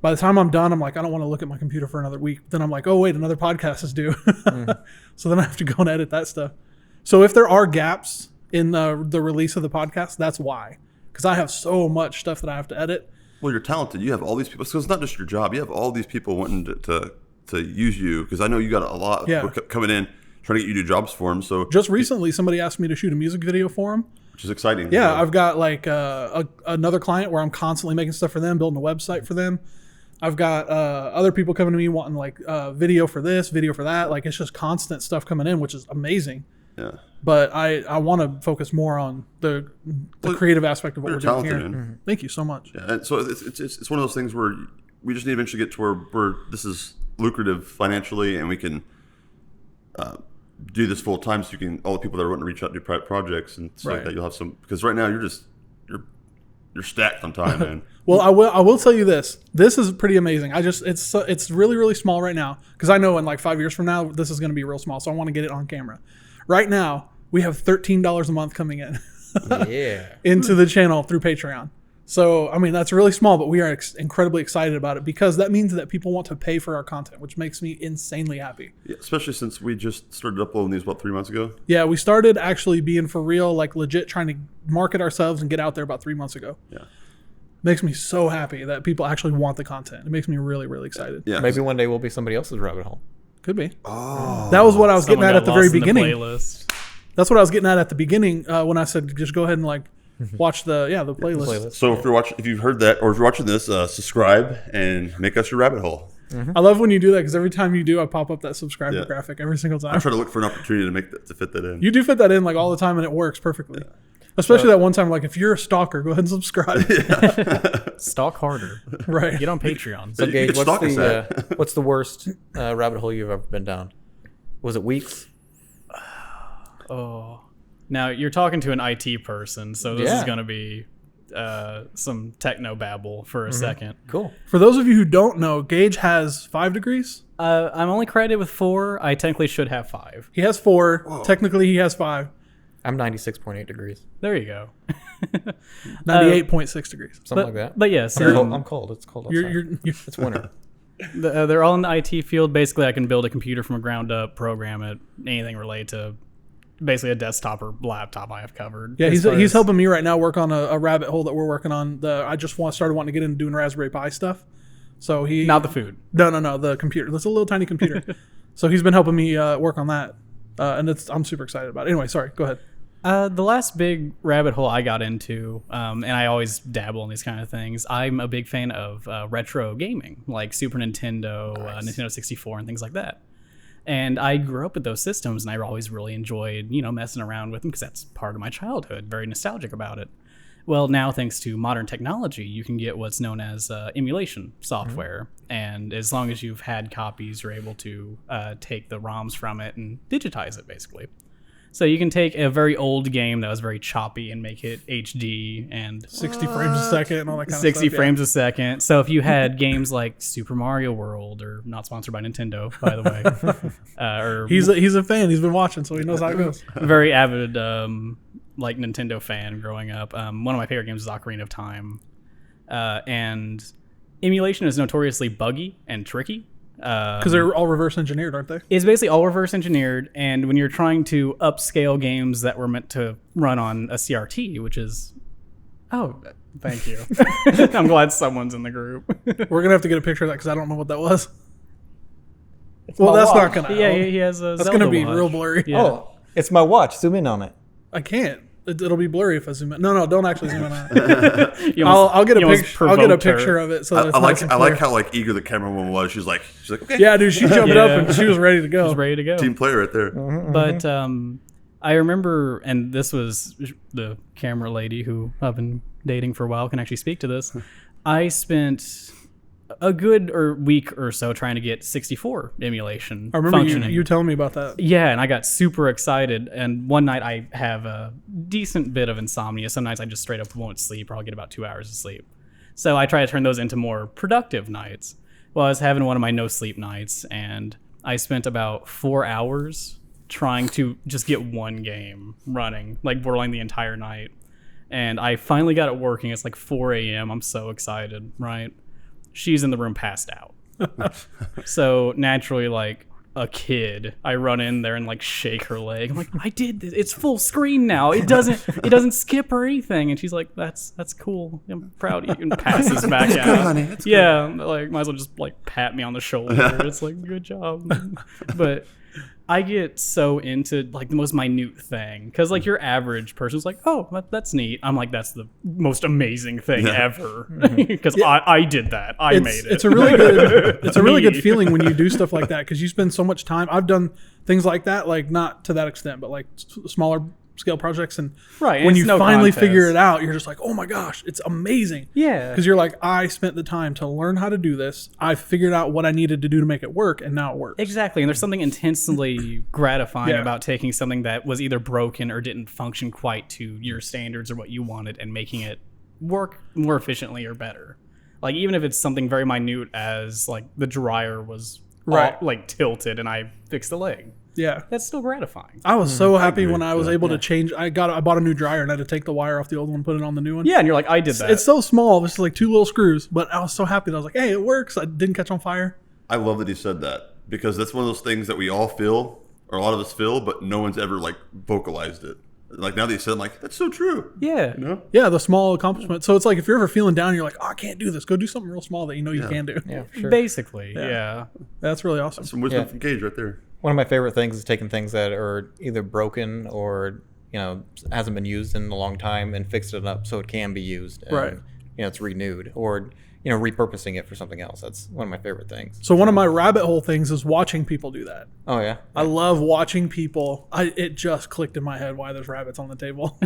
By the time I'm done, I'm like, I don't want to look at my computer for another week. Then I'm like, oh, wait, another podcast is due. So then I have to go and edit that stuff. So if there are gaps in the release of the podcast, that's why. Because I have so much stuff that I have to edit. Well, you're talented. You have all these people. So it's not just your job. You have all these people wanting to use you. Because I know you got a lot coming in, trying to get you to do jobs for them. So just recently, somebody asked me to shoot a music video for them. Which is exciting. Yeah, I've got like another client where I'm constantly making stuff for them, building a website for them. I've got other people coming to me wanting like video for this, video for that. Like it's just constant stuff coming in, which is amazing. Yeah. But I want to focus more on the creative aspect of what we're doing here. Man. Thank you so much. Yeah, and so it's one of those things where we just need to eventually get to where this is lucrative financially, and we can do this full time. So you can all the people that are wanting to reach out to do private projects and stuff like that. You'll have some, because right now you're stacked on time, man. Well, I will tell you this. This is pretty amazing. It's really, really small right now because I know in like 5 years from now this is going to be real small. So I want to get it on camera. Right now we have $13 a month coming in into the channel through Patreon. So I mean that's really small, but we are incredibly excited about it because that means that people want to pay for our content, which makes me insanely happy. Yeah, especially since we just started uploading these 3 months ago. Yeah, we started actually being for real, like legit trying to market ourselves and get out there about 3 months ago. Yeah. Makes me so happy that people actually want the content. It makes me really, really excited. Yeah. Maybe one day we'll be somebody else's rabbit hole. Could be. Oh. That was what I was getting at the very beginning. Playlist. That's what I was getting at the beginning when I said just go ahead and like watch the playlist. So if you've heard that, or if you're watching this, subscribe and make us your rabbit hole. I love when you do that because every time you do, I pop up that subscriber graphic every single time. I try to look for an opportunity to fit that in. You do fit that in like all the time, and it works perfectly. Yeah. Especially that one time, like if you're a stalker, go ahead and subscribe. Stalk harder. Right. Get on Patreon. So Gage, what's the worst rabbit hole you've ever been down? Was it weeks? Oh, now you're talking to an IT person, so this is going to be some techno babble for a second. Cool. For those of you who don't know, Gage has 5 degrees. I'm only credited with 4. I technically should have 5. He has 4. Whoa. Technically, he has 5. I'm 96.8 degrees. There you go. 98.6 degrees. Something like that. But yes, I'm cold. It's cold outside. It's winter. They're all in the IT field. Basically, I can build a computer from the ground up, program it, anything related to basically a desktop or laptop I have covered. Yeah, he's helping me right now work on a rabbit hole that we're working on. I just started wanting to get into doing Raspberry Pi stuff. So not the food. No, the computer. That's a little tiny computer. So he's been helping me work on that, and I'm super excited about it. Anyway, sorry, go ahead. The last big rabbit hole I got into, and I always dabble in these kind of things, I'm a big fan of retro gaming, like Super Nintendo, Nintendo 64, and things like that. And I grew up with those systems, and I always really enjoyed, messing around with them because that's part of my childhood, very nostalgic about it. Well, now, thanks to modern technology, you can get what's known as emulation software. Mm-hmm. And as long as you've had copies, you're able to take the ROMs from it and digitize it, basically. So you can take a very old game that was very choppy and make it HD and 60 frames a second and all that kind of stuff. 60 frames a second. So if you had games like Super Mario World, or not sponsored by Nintendo, by the way. Or he's a fan. He's been watching, so he knows how it goes. Very avid like Nintendo fan growing up. One of my favorite games is Ocarina of Time. And emulation is notoriously buggy and tricky. Because they're all reverse engineered, aren't they? It's basically all reverse engineered, and when you're trying to upscale games that were meant to run on a CRT, which is... Oh, thank you. I'm glad someone's in the group. We're going to have to get a picture of that because I don't know what that was. Well, that's not going to help. Yeah, he has a That's going to be real blurry. Yeah. Oh, it's my watch. Zoom in on it. I can't. It'll be blurry if I zoom in. No, don't actually zoom in on it. I'll get a picture. I'll get a picture of it. So I like how eager the camerawoman was. She's like, okay. Yeah, dude, she jumped up and she was ready to go. She was ready to go. Team player right there. Mm-hmm. But I remember, and this was the camera lady who I've been dating for a while can actually speak to this. I spent a good week or so trying to get 64 emulation I remember functioning. you telling me about that. Yeah, and I got super excited. And one night I have a decent bit of insomnia. Some nights I just straight up won't sleep, or I'll get about 2 hours of sleep. So I try to turn those into more productive nights. Well, I was having one of my no sleep nights, and I spent about 4 hours trying to just get one game running, like borderline the entire night. And I finally got it working. It's like 4 a.m. I'm so excited, right? She's in the room passed out. So naturally, like a kid, I run in there and like shake her leg. I'm like, I did this. It's full screen now. It doesn't skip or anything. And she's like, that's cool. I'm proud of you. And passes back out. Good, honey. That's yeah, like might as well just like pat me on the shoulder. It's like, good job. But I get so into like the most minute thing because like your average person's like, oh, that's neat. I'm like, that's the most amazing thing ever because I did that. I made it. It's a really good. It's a really Me. good feeling when you do stuff like that because you spend so much time. I've done things like that, like not to that extent, but like smaller scale projects, and Right, and when it's you no finally contest. figure it out, you're just like, oh my gosh, it's amazing. Yeah. Because you're like, I spent the time to learn how to do this. I figured out what I needed to do to make it work, and now it works. Exactly, and there's something intensely gratifying Yeah. about taking something that was either broken or didn't function quite to your standards or what you wanted and making it work more efficiently or better. Like even if it's something very minute as like the dryer was Right. like tilted and I fixed the leg. Yeah. That's still gratifying. I was so happy agree. when I was Yeah. able to change. I bought a new dryer and I had to take the wire off the old one, put it on the new one. Yeah, and you're like, I did that. It's so small. It's like 2 little screws, but I was so happy that I was like, hey, it works. I didn't catch on fire. I love that he said that because that's one of those things that we all feel, or a lot of us feel, but no one's ever like vocalized it. Like now that you said, I'm like, that's so true. yeah. You know? Yeah, the small accomplishment. So it's like if you're ever feeling down, you're like, oh, I can't do this. Go do something real small that you know you can do. Yeah, for sure. Basically, yeah. That's really awesome. Some wisdom Yeah. from Gage right there. One of my favorite things is taking things that are either broken or hasn't been used in a long time and fixing it up so it can be used. And, Right. It's renewed or repurposing it for something else. That's one of my favorite things. So one of my rabbit hole things is watching people do that. Oh yeah. I love watching people. It just clicked in my head why there's rabbits on the table.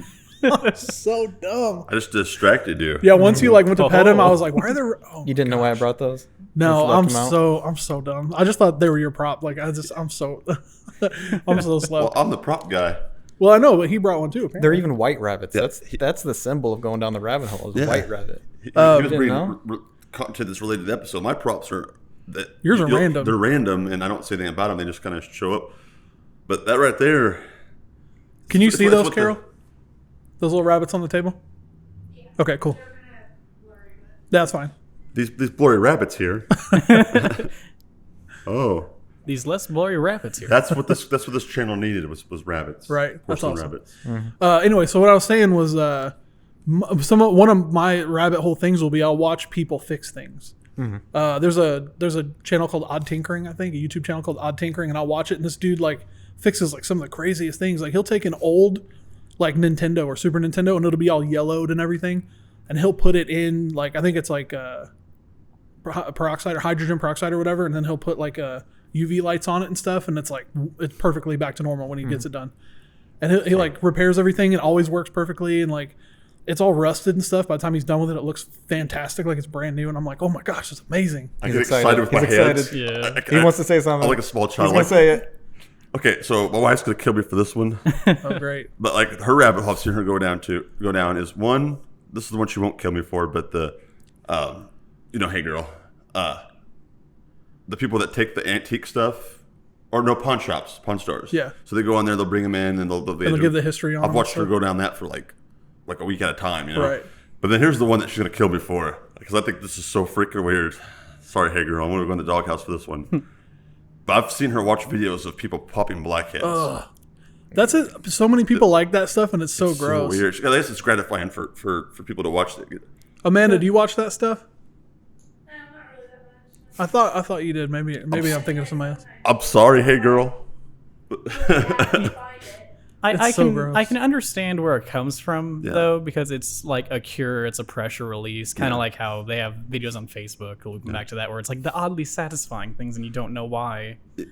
So dumb. I just distracted you. Yeah, once you like went to pet him, I Oh. was like, why are there? Oh, You didn't know why I brought those? no, Just left them out? I'm so dumb. I just thought they were your prop. Like I'm so I'm so slow. Well, I'm the prop guy. Well, I know, but he brought one too. Apparently. They're even white rabbits. Yeah. That's the symbol of going down the rabbit hole. Is a Yeah. white rabbit. He was bringing know? content that's related to the episode. My props are that Yours are random. They're random, and I don't say anything about them. They just kind of show up. But that right there, Can you it's see what- those, it's what the- Carol? Those little rabbits on the table? Okay, cool. That's fine. these blurry rabbits here. Oh, These less blurry rabbits here. that's what this channel needed was rabbits. Right. That's Porcelain awesome. rabbits. Anyway, so what I was saying was one of my rabbit hole things will be I'll watch people fix things. There's a channel called Odd Tinkering, I think, a YouTube channel called Odd Tinkering, and I'll watch it, and this dude like fixes like some of the craziest things. Like he'll take an old like Nintendo or Super Nintendo and it'll be all yellowed and everything, and he'll put it in like I think it's like peroxide or hydrogen peroxide or whatever, and then he'll put like UV lights on it and stuff, and it's perfectly back to normal when he gets it done. And he like repairs everything and always works perfectly, and like it's all rusted and stuff. By the time he's done with it, it looks fantastic, like it's brand new. And I'm like, oh my gosh, it's amazing. I He's get excited. excited with my He's hands. excited. Yeah. He wants to say something. I'm like a small He's child. gonna Like, say it. okay, so my wife's gonna kill me for this one. Oh great. But like her rabbit hole I've seen her go down is one. This is the one she won't kill me for, but the, hey girl, the people that take the antique stuff, or no pawn shops, pawn stores. Yeah. So they go on there, they'll bring them in, and they'll give the history on I've them watched and her go down that for like a week at a time, Right. But then here's the one that she's gonna kill me for because I think this is so freaking weird. Sorry, hey girl, I'm gonna go in the doghouse for this one. But I've seen her watch videos of people popping blackheads. That's it. So many people like that stuff, and it's so So gross. weird. I guess it's gratifying for people to watch it. Amanda, do you watch that stuff? No, not really that much. I thought you did. Maybe I'm thinking of somebody else. I'm sorry, hey girl. Find it. I so can gross. I can understand where it comes from Yeah. though, because it's like a cure, it's a pressure release, kind of like how they have videos on Facebook. We'll come back to that where it's like the oddly satisfying things and you don't know why. It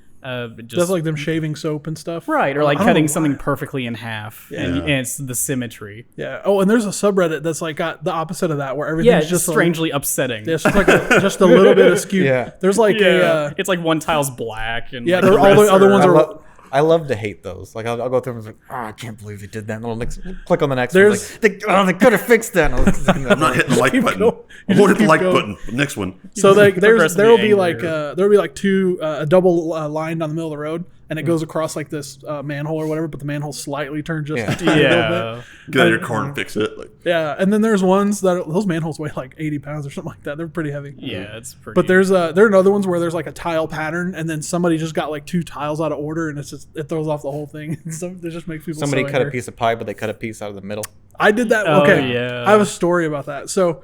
just That's like them shaving soap and stuff. right, or like I don't cutting know something why. perfectly in half, and it's the symmetry. Yeah. Oh, and there's a subreddit that's like got the opposite of that, where everything's Yeah, it's just just strangely upsetting. Like, it's just like just a little bit askew. Yeah. There's like yeah, a it's like one tile's black and yeah. like, All the rest other ones are. I love to hate those. Like I'll go through them and like, I can't believe they did that. And I'll click on the next one. There's- Like, they could have fixed that. I'm not hitting the like button. going. I You won't just hit the keep like going. button. The next one. So like there'll progressively be like angrier. there'll be like two a double line down the middle of the road, and it goes across like this manhole or whatever, but the manhole slightly turned just Yeah. a tiny little bit. yeah. Get out of your car and fix it. Like, Yeah, and then there's ones that those manholes weigh like 80 pounds or something like that. They're pretty heavy. Yeah, it's pretty. But there are other ones where there's like a tile pattern, and then somebody just got like 2 tiles out of order, and it throws off the whole thing. So it just makes people. Somebody so cut a angry. piece of pie, but they cut a piece out of the middle. I did that. Oh, Okay, yeah. I have a story about that. So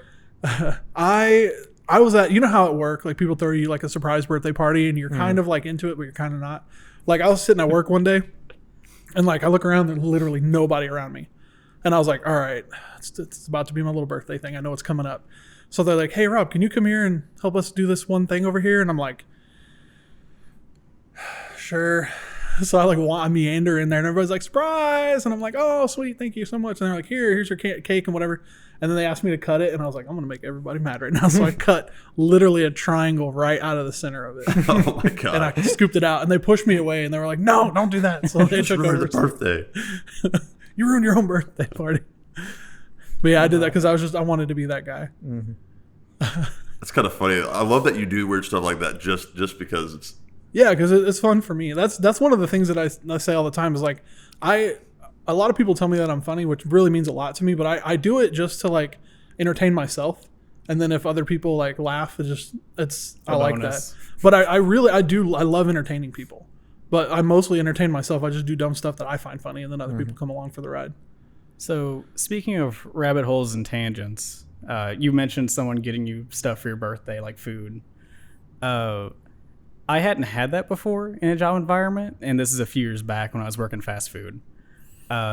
I was at, you know how it worked. Like people throw you like a surprise birthday party, and you're kind of like into it, but you're kind of not. Like I was sitting at work one day, and like I look around, there's literally nobody around me, and I was like, all right, it's about to be my little birthday thing. I know it's coming up. So they're like, hey Rob, can you come here and help us do this one thing over here? And I'm like, sure. So I meander in there, and everybody's like, surprise, and I'm like, oh sweet, thank you so much. And they're like, here's your cake and whatever. And then they asked me to cut it, and I was like, I'm gonna make everybody mad right now. So I cut literally a triangle right out of the center of it. Oh my god! And I scooped it out, and they pushed me away, and they were like, no, don't do that. So they took over the birthday. You ruined your own birthday party. But yeah, I did that because I wanted to be that guy. It's kind of funny. I love that you do weird stuff like that just because it's. Yeah, because it's fun for me. That's one of the things that I say all the time is like a lot of people tell me that I'm funny, which really means a lot to me, but I do it just to like entertain myself. And then if other people like laugh, I like that. But I love entertaining people. But I mostly entertain myself. I just do dumb stuff that I find funny, and then other people come along for the ride. So speaking of rabbit holes and tangents, you mentioned someone getting you stuff for your birthday, like food. I hadn't had that before in a job environment, and this is a few years back when I was working fast food.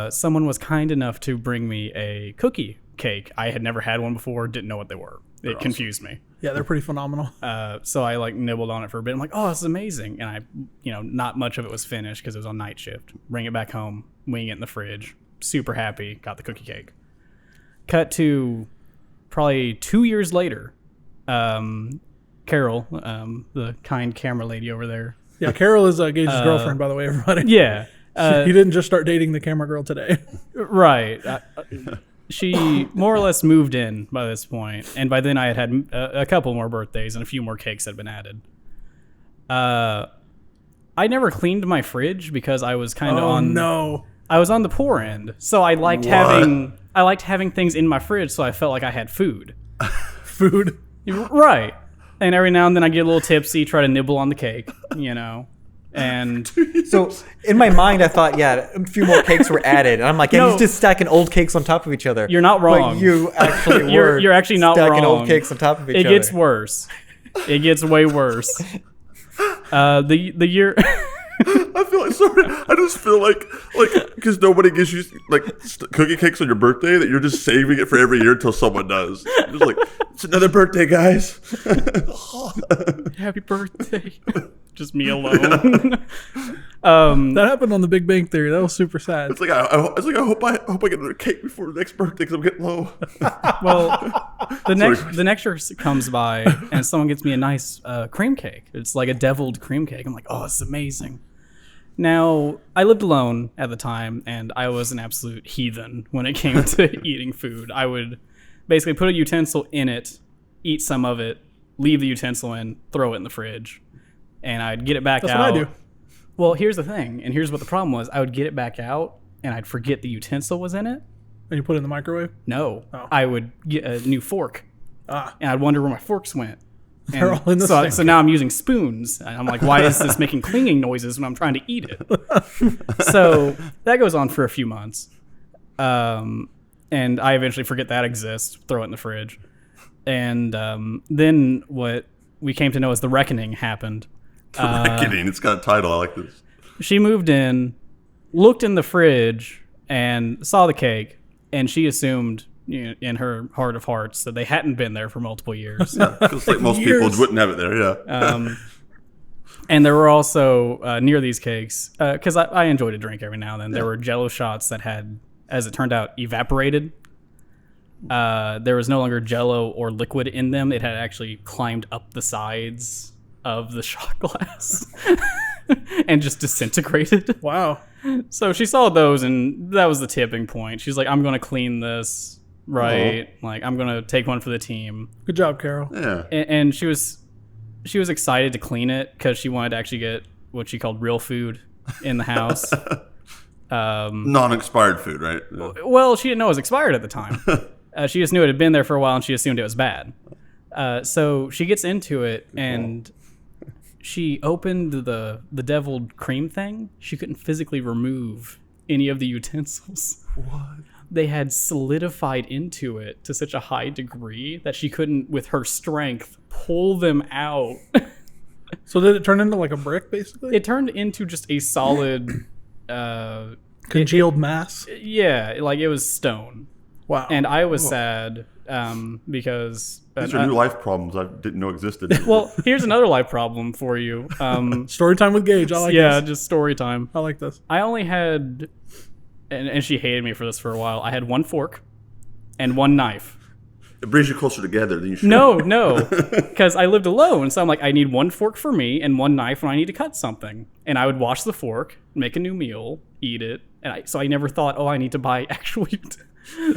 Someone was kind enough to bring me a cookie cake. I had never had one before, didn't know what they were. It confused me. Yeah, they're pretty phenomenal. So I like nibbled on it for a bit. I'm like, oh, this is amazing. And not much of it was finished because it was on night shift. Bring it back home, wing it in the fridge. Super happy, got the cookie cake. Cut to probably 2 years later. Carol, the kind camera lady over there. Yeah, Carol is Gage's girlfriend, by the way, everybody. Yeah. He didn't just start dating the camera girl today. Right. She more or less moved in by this point, and by then I had a couple more birthdays and a few more cakes had been added. I never cleaned my fridge because I was kind of I was on the poor end, so I liked having things in my fridge, so I felt like I had food. Food, right? And every now and then I get a little tipsy, try to nibble on the cake, And so in my mind, I thought, yeah, a few more cakes were added. And I'm like, yeah, he's just stacking old cakes on top of each other. You're not wrong. But you actually were. You're actually not stacking wrong. Old cakes on top of each other. It gets worse. It gets way worse. The year. I feel like sorry. I just feel like because nobody gives you like cookie cakes on your birthday that you're just saving it for every year until someone does. Just like it's another birthday, guys. Happy birthday. Just me alone. That happened on The Big Bang Theory. That was super sad. It's like I hope I get another cake before the next birthday because I'm getting low. Well, the next year comes by and someone gets me a nice cream cake. It's like a deviled cream cake. I'm like, oh, this is amazing. Now, I lived alone at the time, and I was an absolute heathen when it came to eating food. I would basically put a utensil in it, eat some of it, leave the utensil in, throw it in the fridge, and I'd get it back out. That's what I do. Well, here's the thing, and here's what the problem was. I would get it back out, and I'd forget the utensil was in it. And you put it in the microwave? No. Oh. I would get a new fork, and I'd wonder where my forks went. They're all in the sink. So now I'm using spoons. And I'm like, why is this making clinging noises when I'm trying to eat it? So that goes on for a few months. And I eventually forget that exists, throw it in the fridge. And then what we came to know as the reckoning happened. Reckoning. It's got a title. I like this. She moved in, looked in the fridge, and saw the cake. And she assumed in her heart of hearts that they hadn't been there for multiple years. Just like most people wouldn't have it there, yeah. And there were also, near these cakes, because I enjoyed a drink every now and then, there were Jell-O shots that had, as it turned out, evaporated. There was no longer Jell-O or liquid in them. It had actually climbed up the sides of the shot glass and just disintegrated. Wow. So she saw those, and that was the tipping point. She's like, I'm going to clean this. Right, like I'm gonna take one for the team. Good job, Carol. Yeah, and she was excited to clean it because she wanted to actually get what she called real food in the house. Non-expired food, right? Yeah. Well, she didn't know it was expired at the time. She just knew it had been there for a while, and she assumed it was bad. So she gets into it, and she opened the deviled cream thing. She couldn't physically remove any of the utensils. What? They had solidified into it to such a high degree that she couldn't, with her strength, pull them out. So did it turn into like a brick, basically? It turned into just a solid, Congealed mass. yeah, like it was stone. Wow. And I was sad because These are new life problems I didn't know existed. well, here's another life problem for you. Story time with Gage. I like Yeah, this. just story time. I like this. I only had, and she hated me for this for a while. I had one fork and one knife. It brings you closer together than you should. No, because I lived alone. So I'm like, I need one fork for me and one knife when I need to cut something. And I would wash the fork, make a new meal, eat it. And so I never thought, oh, I need to buy actual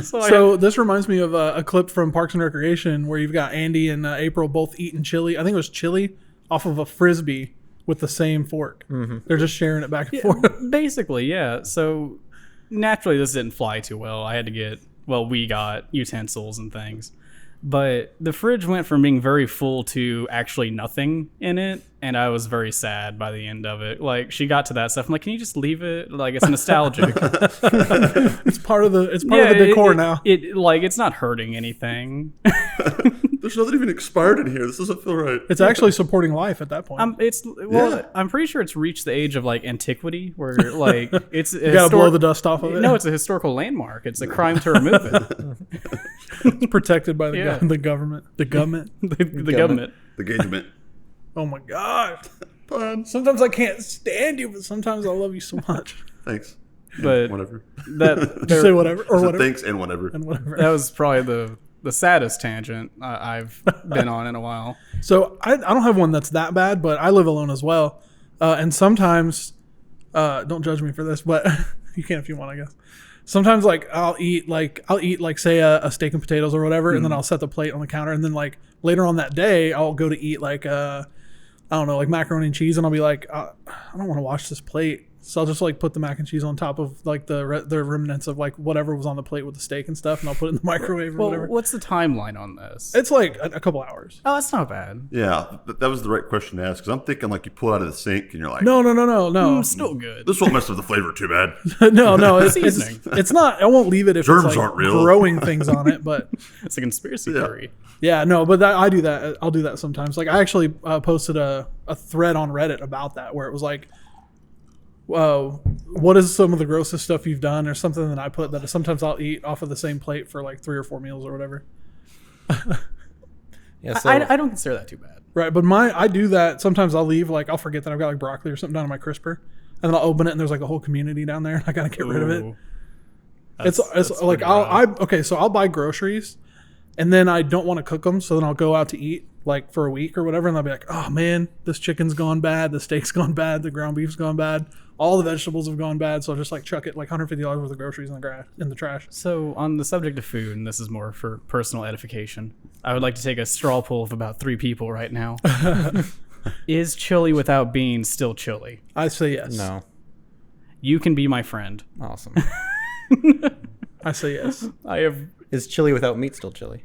So this reminds me of a clip from Parks and Recreation where you've got Andy and April both eating chili. I think it was chili off of a Frisbee with the same fork. Mm-hmm. They're just sharing it back and forth. Basically, yeah. So naturally, this didn't fly too well. I had to get, we got utensils and things. But the fridge went from being very full to actually nothing in it. And I was very sad by the end of it. Like, she got to that stuff. I'm like, can you just leave it? Like, it's nostalgic. It's part of the decor now. It's not hurting anything. There's nothing even expired in here. This doesn't feel right. It's actually supporting life at that point. I'm pretty sure it's reached the age of like antiquity, where like it's you gotta blow the dust off of it. No, it's a historical landmark. It's a crime to remove it. It's protected by the government. The government. the government. The engagement. Oh my god. Fun. Sometimes I can't stand you, but sometimes I love you so much. Thanks. But whatever. Just say whatever or whatever. Thanks and whatever. And whatever. That was probably the saddest tangent I've been on in a while. So I don't have one that's that bad, but I live alone as well. And sometimes, don't judge me for this, but you can if you want, I guess. Sometimes I'll eat say a steak and potatoes or whatever, and then I'll set the plate on the counter, and then like later on that day I'll go to eat like I don't know, like macaroni and cheese, and I'll be like, I don't want to wash this plate. So I'll just like put the mac and cheese on top of like the remnants of like whatever was on the plate with the steak and stuff, and I'll put it in the microwave or whatever. What's the timeline on this? It's like a couple hours. Oh, that's not bad. Yeah, that was the right question to ask, because I'm thinking like you pull it out of the sink and you're like, No. Still good. this won't mess with the flavor too bad. no, it's not. I won't leave it if Germs it's like aren't real. growing things on it, but It's a conspiracy theory. yeah, no, but I do that. I'll do that sometimes. Like I actually posted a thread on Reddit about that where it was like, what is some of the grossest stuff you've done, or something that I put that sometimes I'll eat off of the same plate for like 3 or 4 meals or whatever. Yeah, so I don't consider that too bad. Right, but I do that. Sometimes I'll leave, like I'll forget that I've got like broccoli or something down in my crisper, and then I'll open it and there's like a whole community down there, and I gotta get rid of it. Ooh. It's like so I'll buy groceries, and then I don't want to cook them, so then I'll go out to eat like for a week or whatever, and I'll be like, oh man, this chicken's gone bad, the steak's gone bad, the ground beef's gone bad, all the vegetables have gone bad, so I'll just like chuck it like $150 worth of groceries in the trash. So on the subject of food, and this is more for personal edification, I would like to take a straw poll of about 3 people right now. Is chili without beans still chili? I say yes. no. You can be my friend. Awesome. I say yes. I have Is chili without meat still chili?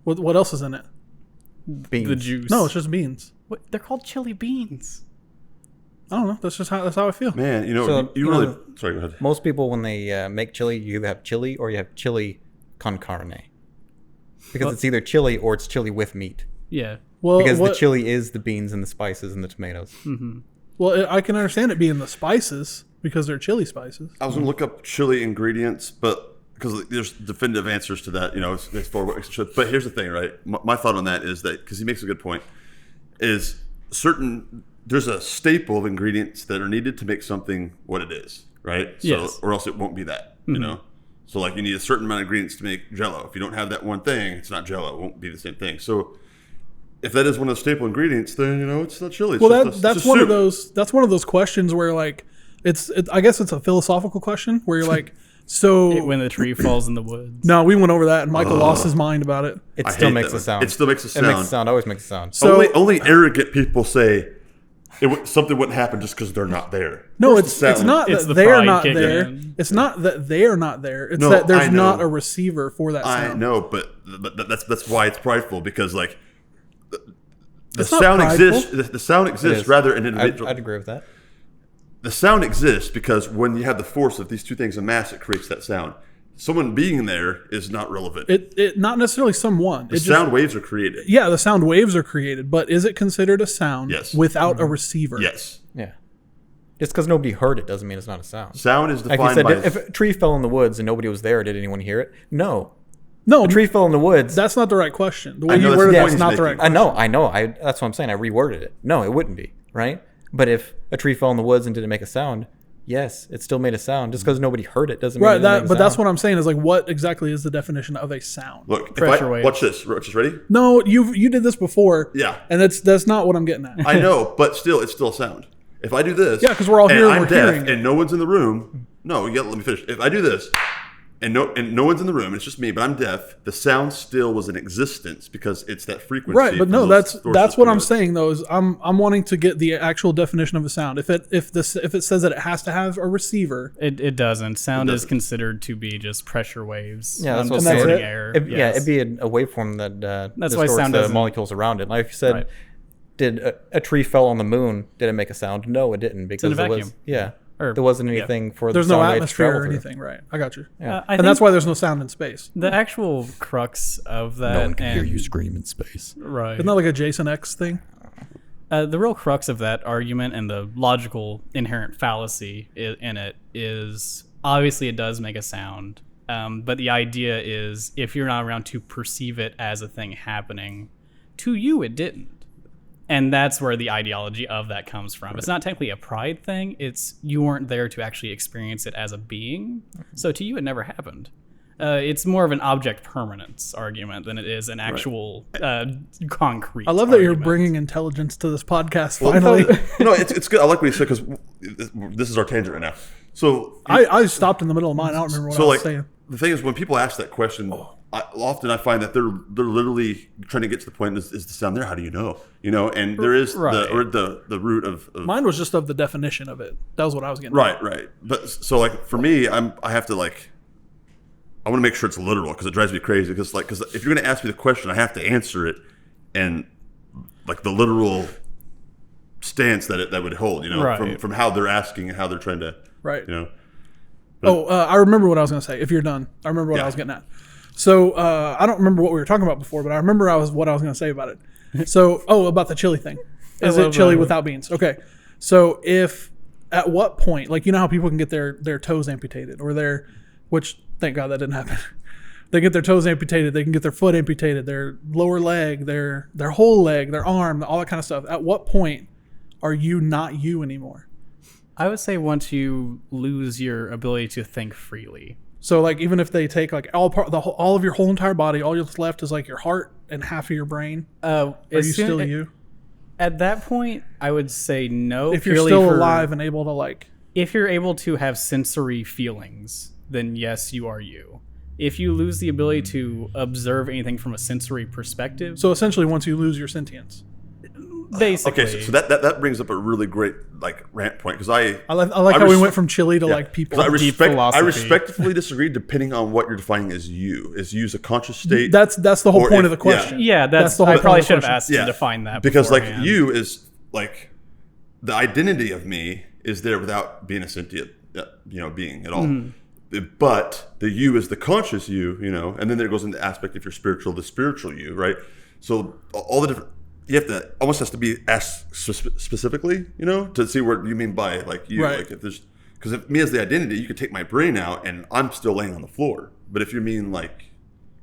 What else is in it? Beans. the juice. No, it's just beans. What? They're called chili beans. I don't know. That's how I feel. Man, So, you you really. know- Sorry, go ahead. Most people, when they make chili, you either have chili or you have chili con carne. Because it's either chili or it's chili with meat. Yeah. Well, Because the chili is the beans and the spices and the tomatoes. I can understand it being the spices because they're chili spices. I was going to look up chili ingredients, but because there's definitive answers to that, it's for what it should. But here's the thing, right? My thought on that is that, because he makes a good point, is there's a staple of ingredients that are needed to make something what it is, right? Yes. So, or else it won't be that, you know? So like you need a certain amount of ingredients to make Jell-O. If you don't have that one thing, it's not Jell-O. It won't be the same thing. So if that is one of the staple ingredients, then it's not chili. It's Well, just that's it's one soup. of those. That's one of those questions where like I guess it's a philosophical question where you're like, so When the tree falls in the woods. no, we went over that and Michael lost his mind about it. It I still hate makes that a one. sound. It still makes a It sound. makes a sound. Always makes a sound. So only arrogant people say something wouldn't happen just because they're not there. no, Where's it's the it's sound? not It's that the they're pride not kicking there. in. It's not that they're not there. It's No, that there's I know. not a receiver for that I sound. know, but that's why it's prideful, because like the It's not sound prideful. exists. The sound It exists is. rather in individual. I'd agree with that. The sound exists because when you have the force of these two things in mass, it creates that sound. someone being there is not relevant. It not necessarily someone. The sound waves are created. Yeah, the sound waves are created, but is it considered a sound Yes. without a receiver? Yes. Yeah. Just because nobody heard it doesn't mean it's not a sound. Sound is Like defined you said, by... if a tree fell in the woods and nobody was there, did anyone hear it? No. No, A tree fell in the woods. that's not the right question. The way I know you that's worded the that's point not he's the right making. question. I know. That's what I'm saying. I reworded it. No, it wouldn't be, right? But if a tree fell in the woods and didn't make a sound, yes, it still made a sound. Just because nobody heard it doesn't mean it Right, didn't make a but that's sound. what I'm saying is like, what exactly is the definition of a sound? Look, Pressure waves. watch this. Roach, ready? No, you did this before. Yeah. And that's not what I'm getting at. I know, but still, it's still a sound. If I do this... Yeah, 'cause we're all and here and I'm we're deaf hearing it. and no one's in the room... No, you gotta let me finish. If I do this... And no one's in the room. It's just me, but I'm deaf. The sound still was in existence because it's that frequency. Right, but from no, those that's sources what to I'm it. saying though. Is I'm wanting to get the actual definition of a sound. If it says that it has to have a receiver, It doesn't. Sound is doesn't. considered to be just pressure waves. Yeah, that's what I'm saying. distorting That's air. Yeah, Yes. it'd be a waveform that That's why distorts sound the doesn't- molecules around it. Like you said, Right. did a tree fell on the moon? Did it make a sound? No, it didn't because in a there was vacuum. Or- there wasn't yeah. anything for there's the no sound wave to atmosphere travel or through. anything. Right, I got you. Yeah. I And that's think why there's no sound in space. the actual crux of that. and- scream in space. Right. Isn't that like a Jason X thing? The real crux of that argument and the logical inherent fallacy in it is obviously it does make a sound, but the idea is if you're not around to perceive it as a thing happening, to you it didn't. And that's where the ideology of that comes from. It's not technically a pride thing. It's you weren't there to actually experience it as a being. So to you, it never happened. It's more of an object permanence argument than it is an actual concrete. I love that you're argument. bringing intelligence to this podcast. Finally, No, it's good. I like what he said because this is our tangent right now. So I stopped in the middle of mine. I don't remember what I was saying. the thing is, when people ask that question, often I find that they're literally trying to get to the point: is the sound there? How do you know? You know, and there is Right. the root of Mine was just of the definition of it. That was what I was getting. right. But so like for me, I have to like. I want to make sure it's literal because it drives me crazy. Because if you're going to ask me the question, I have to answer it, and like the literal stance that would hold, you know, Right. from how they're asking and how they're trying to, Right. you know. I remember what I was going to say. If you're done, I remember what Yeah. I was getting at. So I don't remember what we were talking about before, but I remember what I was going to say about it. So about the chili thing. Is it love chili that. without beans? Okay. So at what point, like you know how people can get their toes amputated or which thank God that didn't happen. They get their toes amputated. They can get their foot amputated, their lower leg, their whole leg, their arm, all that kind of stuff. At what point are you not you anymore? I would say once you lose your ability to think freely. So like even if they take like all of your whole entire body, all that's left is like your heart and half of your brain. Are you still you? At that point, I would say no. If you're purely still for- alive and able to like, If you're able to have sensory feelings, then yes, you are you. If you lose the ability to observe anything from a sensory perspective, so essentially once you lose your sentience. basically, Okay, so that brings up a really great like rant point because I like how we went from chili to like people. I philosophy. respectfully disagree depending on what you're defining as you. Is you a conscious state? That's the whole Or point if- of the question. yeah, that's the whole I point probably of the should have question. asked to define that because like beforehand. you is like the identity of me is there without being a sentient being at all. Mm-hmm. But the you is the conscious you know, and then there goes into the aspect if you're spiritual, the spiritual you, right? So all the different you have to almost has to be asked specifically, you know, to see what you mean by like you. Right. Like if there's because if me as the identity, you could take my brain out and I'm still laying on the floor. But if you mean like,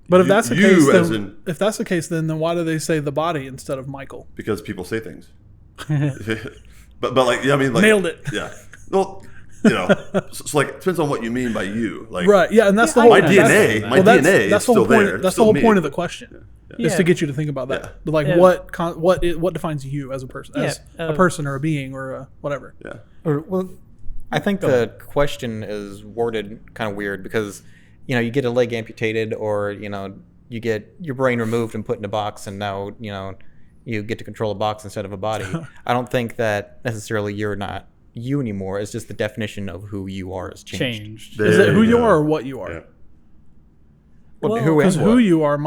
But if that's the you case, as then, in if that's the case, then why do they say the body instead of Michael? because people say things. but like yeah, I mean like Nailed it. Yeah. Well, you know, so like it depends on what you mean by you. Like Right. Yeah, and that's the I whole my can DNA, understand my that. DNA that's is the whole still point. there. That's Still the whole me. point of the question. Is Yeah. to get you to think about that. Yeah. But like Yeah. what defines you as a person, as Yeah, a person or a being or whatever. Yeah. Well, I think the question is worded kind of weird because, you get a leg amputated or, you get your brain removed and put in a box and now, you get to control a box instead of a body. I don't think that necessarily you're not you anymore. It's just the definition of who you are has changed. Is it who you go. are or what you are? Yeah. Well, who Because and who what? you are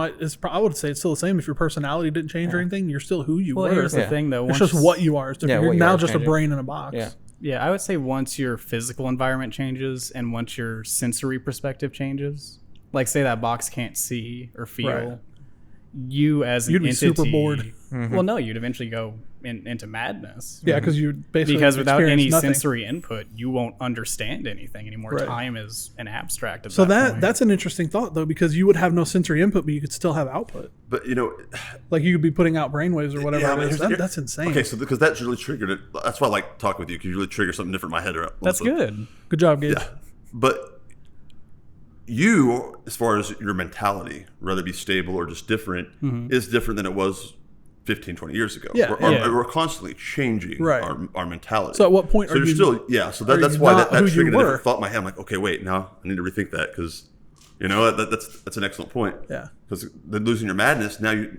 I would say it's still the same. If your personality didn't change or anything, you're still who you Well, were. here's the Yeah. thing, though. It's just what you are. It's different. Yeah, what You're you now are is just a changing. brain in a box. Yeah. Yeah, I would say once your physical environment changes and once your sensory perspective changes, like say that box can't see or feel, Right. you as an You'd be entity, super bored. Well, no, you'd eventually go into madness. Yeah, because you basically Because without experience any nothing. sensory input, you won't understand anything anymore. Right. Time is an abstract at So that point. that's an interesting thought though, because you would have no sensory input, but you could still have output. But you know, Like you could be putting out brainwaves or whatever yeah, it is. here's- That's insane. Okay, so because that's really triggered it. That's why I like talking with you, because you really trigger something different in my head. That's good. Good job, Gage. Yeah, but you, as far as your mentality, whether it be stable or just different, is different than it was 15, 20 years ago. Yeah, We're constantly changing Right. our mentality. So at what point So are you're you still, yeah, so are that's you why not that who you triggered a were? different thought in my head. I'm like, okay, wait, now I need to rethink that, because, you know, that's an excellent point. Yeah. Because then losing your madness, now you're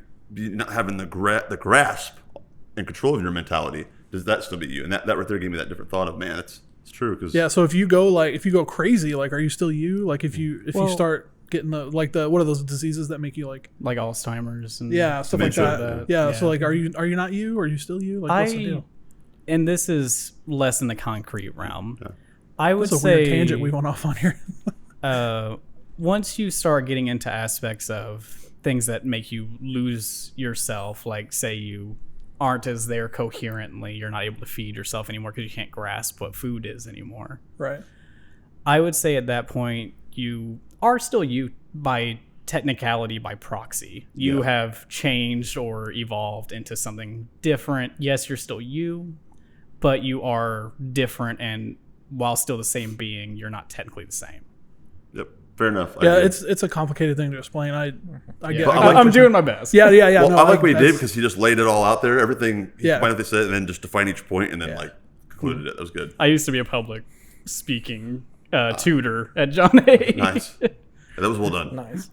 not having the grasp and control of your mentality. Does that still be you? And that right there gave me that different thought of, man, it's true. Because Yeah, so if you go crazy, like, are you still you? Like, if you Well- start getting the what are those diseases that make you like Like Alzheimer's and stuff like Dementia. that? Yeah, so like, are you not you? Are you still you? Like, what's the deal? and this is less in the concrete realm. I would That's a say weird tangent we went off on here. once you start getting into aspects of things that make you lose yourself, like say you aren't as there coherently, you're not able to feed yourself anymore because you can't grasp what food is anymore. Right. I would say at that point you are still you by technicality, by proxy. You have changed or evolved into something different. Yes, you're still you, but you are different, and while still the same being, you're not technically the same. Yep, fair enough. I Yeah, agree. it's a complicated thing to explain. I get. But I I like- I'm doing my best. Yeah. Well, no, I like what he did, that's- because he just laid it all out there. Everything, he Yeah. combined what they said, and then just defined each point, and then Yeah. like concluded it. That was good. I used to be a public speaking tutor at John A. Nice. Yeah, that was well done. Nice.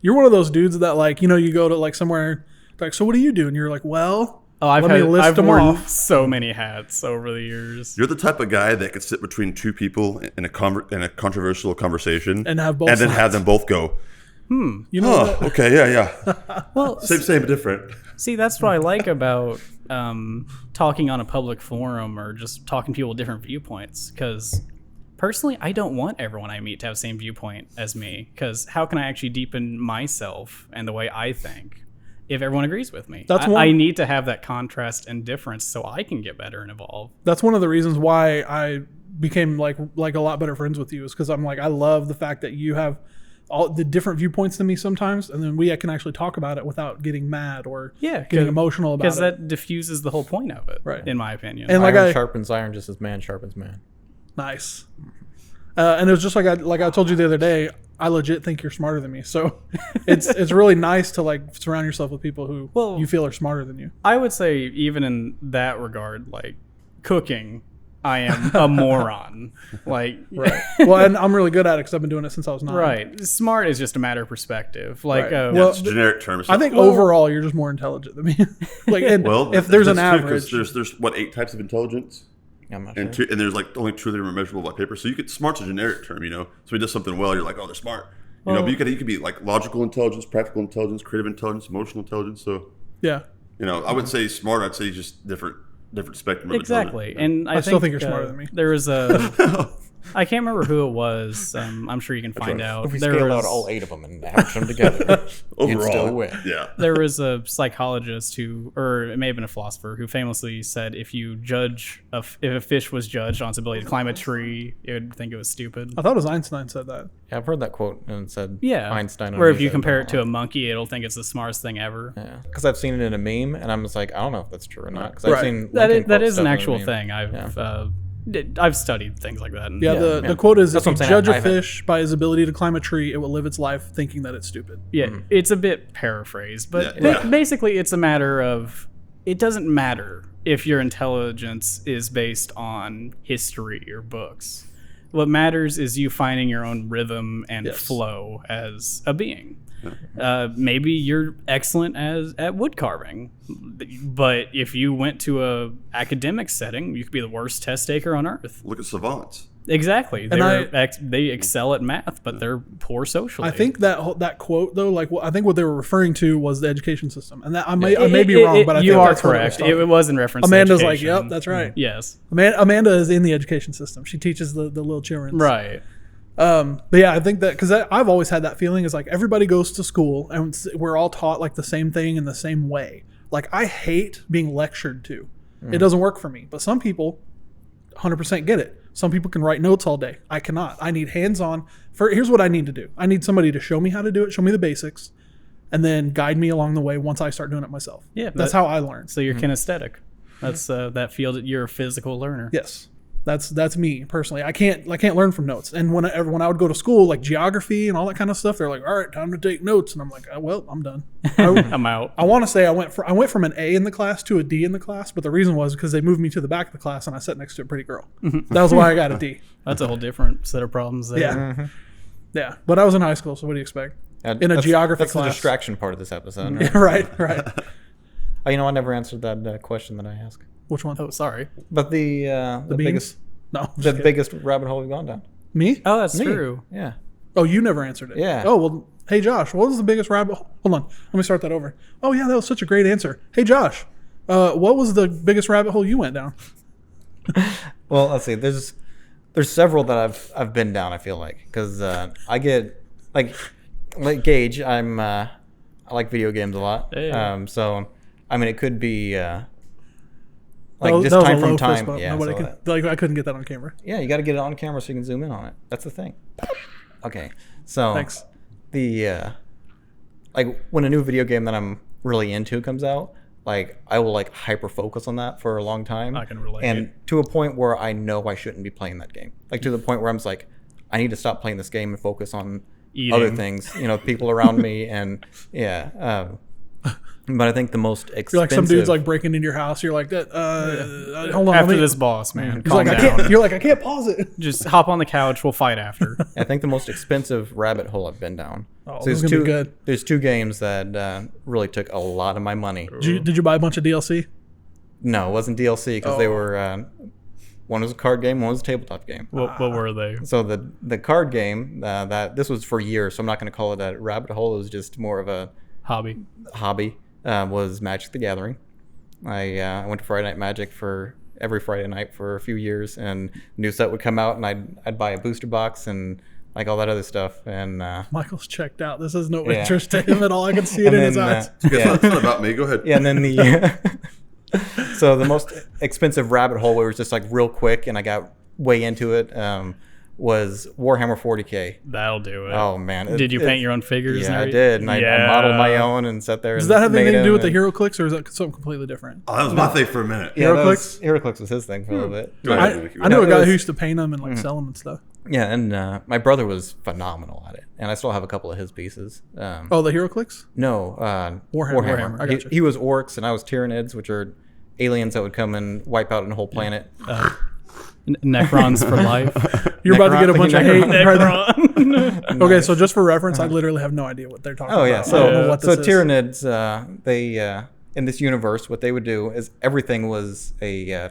You're one of those dudes that, like, you know, you go to like somewhere, like, so what do you do? And you're like, well, Oh, I've let me list I've them worn off. so many hats over the years. You're the type of guy that could sit between two people in a controversial conversation And have both and then sides. have them both go, You know, oh, okay, yeah. Well, Same, but different. see, that's what I like about talking on a public forum or just talking to people with different viewpoints. Because personally, I don't want everyone I meet to have the same viewpoint as me. Because how can I actually deepen myself and the way I think if everyone agrees with me? That's I, one- I need to have that contrast and difference so I can get better and evolve. that's one of the reasons why I became like a lot better friends with you, is because I'm like, I love the fact that you have all the different viewpoints than me sometimes, and then we can actually talk about it without getting mad or getting emotional about Because it. that diffuses the whole point of it, Right. in my opinion. And like Iron I sharpens iron just as man sharpens man. nice. And it was just like I told you the other day, I legit think you're smarter than me. So it's really nice to like surround yourself with people who you feel are smarter than you. I would say even in that regard, like cooking, I am a moron. Like, Well, and I'm really good at it because I've been doing it since I was 9. right. Smart is just a matter of perspective. Like, Right. Yeah, Well, it's a generic term. It's I not- think overall you're just more intelligent than me. Like, and well, if there's an that's true, 'cause average, there's what, 8 types of intelligence, I'm not and sure. and there's like only 2 that are measurable by paper. So you could smart's a generic term, you know. So he does something well, you're like, oh, they're smart, you know. But you could be like logical intelligence, practical intelligence, creative intelligence, emotional intelligence. So yeah, you know, I would say smart. I'd say just different spectrum of exactly. intelligence. And I still think you're smarter than me. There was a, I can't remember who it was. I'm sure you can find out. If we There scaled out was- all 8 of them and averaged them together, you'd Overall, still win. yeah. There was a psychologist who, or it may have been a philosopher, who famously said if you judge, if a fish was judged on its ability to climb a tree, it would think it was stupid. I thought it was Einstein said that. Yeah, I've heard that quote and it said Yeah. Einstein. Or if you said compare it that. to a monkey, it'll think it's the smartest thing ever. Yeah, because I've seen it in a meme, and I'm just like, I don't know if that's true or not. Because Right. I've seen That Lincoln is, that quote is an stuff in a actual meme. thing. I've studied things like that. Yeah, Yeah, the yeah. quote is, That's if what you I'm saying. judge a I haven't- fish by his ability to climb a tree, it will live its life thinking that it's stupid. Yeah, it's a bit paraphrased, but Yeah, yeah. basically it's a matter of it doesn't matter if your intelligence is based on history or books. What matters is you finding your own rhythm and Yes. flow as a being. Maybe you're excellent at wood carving, but if you went to a academic setting, you could be the worst test taker on earth. Look at savants. Exactly. And They excel at math, but they're poor socially. I think that quote though, like I think what they were referring to was the education system, and that I may be wrong, but I you think are that's what it was correct. talking- It was in reference. Amanda's to like, education. yep, that's right. Yes. Amanda is in the education system. She teaches the little children. Right. But yeah, I think that because I've always had that feeling is like everybody goes to school and we're all taught like the same thing in the same way. Like I hate being lectured to. It doesn't work for me. But some people 100% get it. Some people can write notes all day. I cannot. I need hands-on. Here's what I need to do. I need somebody to show me how to do it, show me the basics, and then guide me along the way once I start doing it myself. Yeah, That's how I learn. So you're kinesthetic. That's that field. You're a physical learner. Yes. That's me personally. I can't learn from notes. And when I would go to school, like geography and all that kind of stuff, they're like, all right, time to take notes. And I'm like, well, I'm done. I'm out. I want to say I went from an A in the class to a D in the class, but the reason was because they moved me to the back of the class and I sat next to a pretty girl. That was why I got a D. That's a whole different set of problems there. Yeah. Yeah. But I was in high school, so what do you expect? In a That's- geography that's class. the distraction part of this episode. Right? Right. Oh, I never answered that question that I asked. Which one? Oh, sorry. But the beans? biggest No. I'm just the kidding. biggest rabbit hole we've gone down. Me? Oh, that's Me. true. Yeah. Oh, you never answered it. Yeah. Oh, well, hey, Josh, what was the biggest rabbit hole? Hold on. Let me start that over. Oh, yeah, that was such a great answer. Hey, Josh, what was the biggest rabbit hole you went down? Well, let's see. There's several that I've been down. I feel like because I get like Gage. I like video games a lot. Hey. So I mean, it could be That like was- just that was a time from low fist time. bump. Yeah. Nobody so, could, like, I couldn't get that on camera. yeah, you got to get it on camera so you can zoom in on it. That's the thing. Okay. So Thanks. the like when a new video game that I'm really into comes out, like I will like hyper focus on that for a long time. I can relate. And to a point where I know I shouldn't be playing that game. Like to the point where I'm just like, I need to stop playing this game and focus on other Eating. things, people around me, and yeah. But I think the most expensive. You're like some dude's like breaking into your house. You're like that. Hold on. After let me, this boss, man. He's Calm like, down. You're like, I can't pause it. Just hop on the couch. We'll fight after. I think the most expensive rabbit hole I've been down. Oh, So this is there's gonna be good. There's two games that really took a lot of my money. Did you buy a bunch of DLC? No, it wasn't DLC because they Oh. were. One was a card game, one was a tabletop game. What were they? So the card game that this was for years, so I'm not going to call it a rabbit hole. It was just more of a Hobby. hobby. Was Magic the Gathering. I went to Friday Night Magic for every Friday night for a few years, and new set would come out, and I'd buy a booster box and like all that other stuff. And Michael's checked out. This has no Yeah. interest to him at all. I can see it and in his then, eyes. yeah, It's not about me. Go ahead. yeah, and then the so the most expensive rabbit hole where it was just like real quick, and I got way into it. Was Warhammer 40K. That'll do it. Oh man! Did you paint your own figures? Yeah, and I everything? did, and I modeled my own and sat there. Does and that have made anything to do them with the and- hero clicks, or is that something completely different? Oh, that was my thing for a minute. Yeah, HeroClix? HeroClix was his thing for a little bit. Go I, ahead, Nick. I knew a it guy was- who used to paint them and like sell them and stuff. Yeah, and my brother was phenomenal at it, and I still have a couple of his pieces. Oh, the hero clicks? No, Warhammer. I gotcha. He was orcs, and I was Tyranids, which are aliens that would come and wipe out a whole planet. Necrons for life. You're about to get a bunch of hate. Necron. Okay, so just for reference, I literally have no idea what they're talking Oh about. yeah, I don't know what so this is. Tyranids, they in this universe, what they would do is everything was a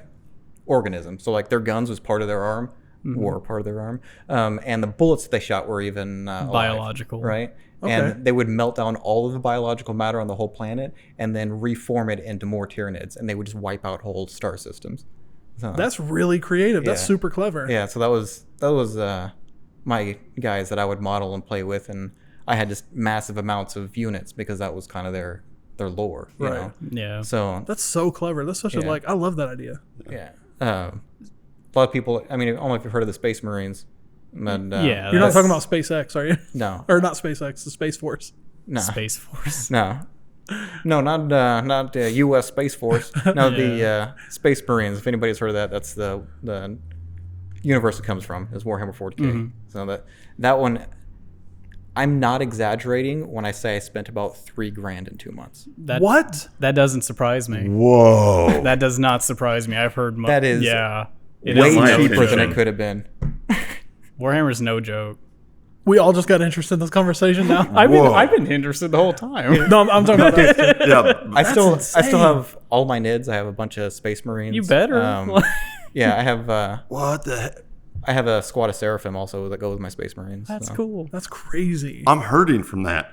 organism. So like their guns was part of their arm, were part of their arm, and the bullets that they shot were even alive, Biological. right? Okay. And they would melt down all of the biological matter on the whole planet, and then reform it into more Tyranids, and they would just wipe out whole star systems. So, That's really creative. That's Yeah. super clever. yeah, so that was my guys that I would model and play with, and I had just massive amounts of units because that was kind of their lore, you Right. know. Yeah. So That's so clever. That's such a Yeah. I love that idea. yeah, a lot of people. I mean, I don't know if you've heard of the Space Marines, but Yeah. You're not that's talking about SpaceX, are you? no, Or not SpaceX, the Space Force. no, Space Force. no. No, not U.S. Space Force. No, the Space Marines. If anybody's heard of that, that's the universe it comes from. Is Warhammer 40K. So that one, I'm not exaggerating when I say I spent about $3,000 in 2 months. What? That doesn't surprise me. Whoa. That does not surprise me. I've heard That is yeah. It Way is my no cheaper than opinion. it could have been. Warhammer's no joke. We all just got interested in this conversation now. Whoa. I've been interested the whole time. No, I'm talking about that. Yeah. I still insane. have all my NIDs. I have a bunch of Space Marines. You better. Yeah, I have. What the heck? I have a squad of Seraphim also that go with my Space Marines. That's so. cool. That's crazy. I'm hurting from that.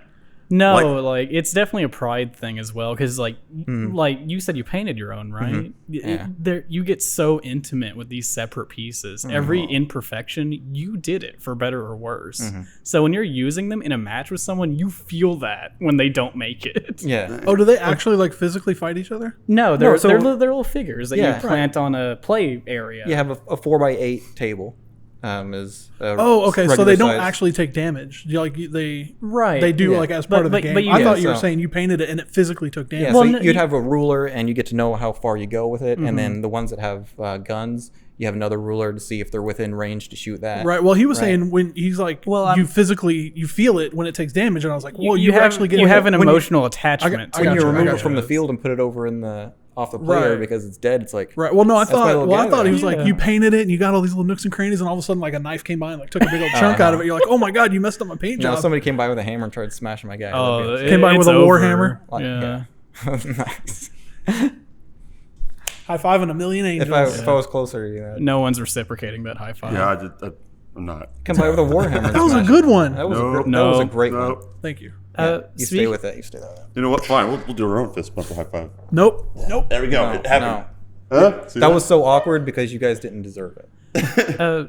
No, like it's definitely a pride thing as well, because like you said, you painted your own, right? Yeah. There, you get so intimate with these separate pieces. Every imperfection, you did it for better or worse. So when you're using them in a match with someone, you feel that when they don't make it. Yeah. Oh, do they actually like physically fight each other? No, they're so- they're little figures that Yeah, you plant on a play area. You have a 4x8 table. Is Oh, okay. So regular they don't size. actually take damage. They Right. They do Yeah. like as part of the But game. you I get- thought you were so- saying you painted it and it physically took damage. Yeah, Well, so no, you'd you- have a ruler, and you get to know how far you go with it, and then the ones that have guns, you have another ruler to see if they're within range to shoot that. Right. Well, he was saying when he's like, Well, you physically you feel it when it takes damage, and I was like, well, you you have actually get you have an when you- emotional attachment. I When got you you, I remove got it from you. the field and put it over in the off the player Right. because it's dead, it's like Right. Well, no, I That's my thought. little Well, I guy thought he there. was like, Yeah. you painted it and you got all these little nooks and crannies, and all of a sudden, like a knife came by and like took a big old chunk out of it. You're like, oh my god, you messed up my paint no, job. somebody came by with a hammer and tried smashing my guy. Oh, Came by with it's a over. warhammer? Like, Yeah. nice. High five and a million angels. If I was closer, you know, No one's reciprocating that high five. Yeah, I'm not. come by with a warhammer. That was a good one. That was No, that was a no, great one. No. Thank you. You stay with that. You stay with that. You know what? Fine. We'll do our own fist bump or high five. Nope. There we go. No, It happened. no. Huh? See That was so awkward because you guys didn't deserve it.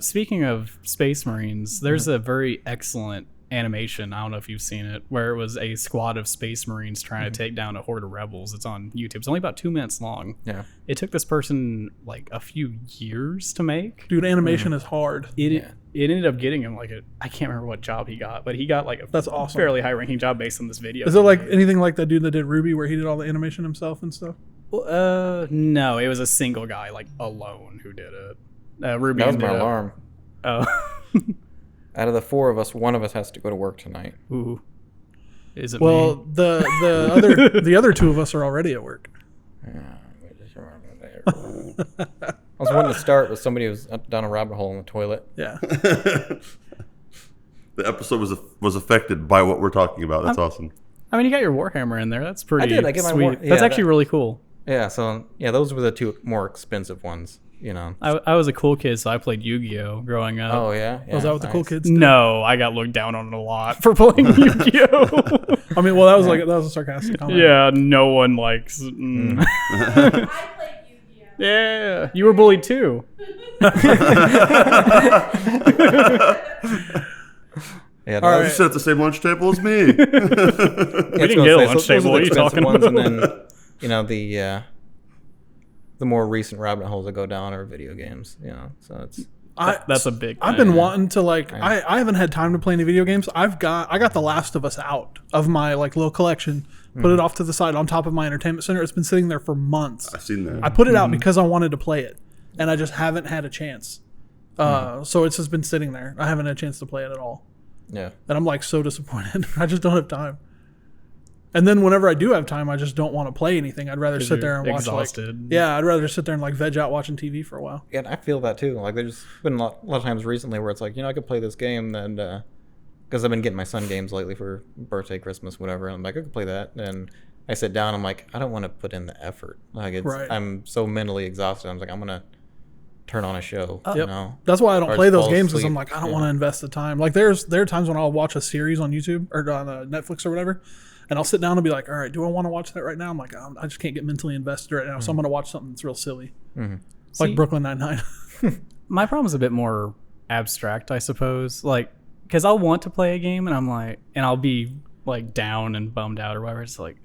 Speaking of Space Marines, there's a very excellent animation. I don't know if you've seen it, where it was a squad of Space Marines trying to take down a horde of rebels. It's on YouTube. It's only about 2 minutes long. Yeah. It took this person like a few years to make. Dude, animation is hard. It ended up getting him like I can't remember what job he got, but he got like a That's awesome. fairly high ranking job based on this video. Is it like anything like that dude that did Ruby, where he did all the animation himself and stuff? No, it was a single guy like alone who did it. Ruby That was ended my up- alarm. Oh. Out of the four of us, one of us has to go to work tonight. Ooh. Is it Well, me? the other two of us are already at work. I was wanting to start with somebody who was down a rabbit hole in the toilet. Yeah. The episode was affected by what we're talking about. That's awesome. I mean, you got your Warhammer in there. That's pretty did. I get my sweet. War- That's yeah, actually that- really cool. Yeah, so those were the two more expensive ones, you know. I was a cool kid, so I played Yu-Gi-Oh growing up. Oh yeah, Was that what the cool nice. kids did? No, I got looked down on a lot for playing Yu-Gi-Oh. I mean, well, that was a sarcastic comment. Yeah, no one likes. I played Yu-Gi-Oh! Yeah, you were bullied too. Yeah, All You right. sit at the same lunch table as me. we didn't get a lunch table. What are you talking ones, about? And then, you know, the more recent rabbit holes that go down are video games. You know, so it's That's a big. I've thing. been wanting to like. I haven't had time to play any video games. I got The Last of Us out of my like little collection. Put it off to the side on top of my entertainment center. It's been sitting there for months. I've seen that. I put it out because I wanted to play it, and I just haven't had a chance. So it's just been sitting there. I haven't had a chance to play it at all, yeah. and I'm like so disappointed. I just don't have time. And then whenever I do have time, I just don't want to play anything. I'd rather sit there and watch exhausted. like I'd rather sit there and like veg out watching TV for a while. Yeah, and I feel that too. Like there's been a lot of times recently where it's like, you know, I could play this game and because I've been getting my son games lately for birthday, Christmas, whatever. And I'm like, I could play that. And I sit down. I'm like, I don't want to put in the effort. Like Right. I'm so mentally exhausted. I'm like, I'm gonna turn on a show. You Yep. know. That's why I don't Or play just those fall games because I'm asleep. like, I don't Yeah. want to invest the time. Like there are times when I'll watch a series on YouTube or on Netflix or whatever, and I'll sit down and be like, all right, do I want to watch that right now? I'm like, I just can't get mentally invested right now, so I'm going to watch something that's real silly, like See- Brooklyn Nine-Nine. My problem's a bit more abstract, I suppose. Like, because I'll want to play a game and I'm like, and I'll be like down and bummed out or whatever. It's like,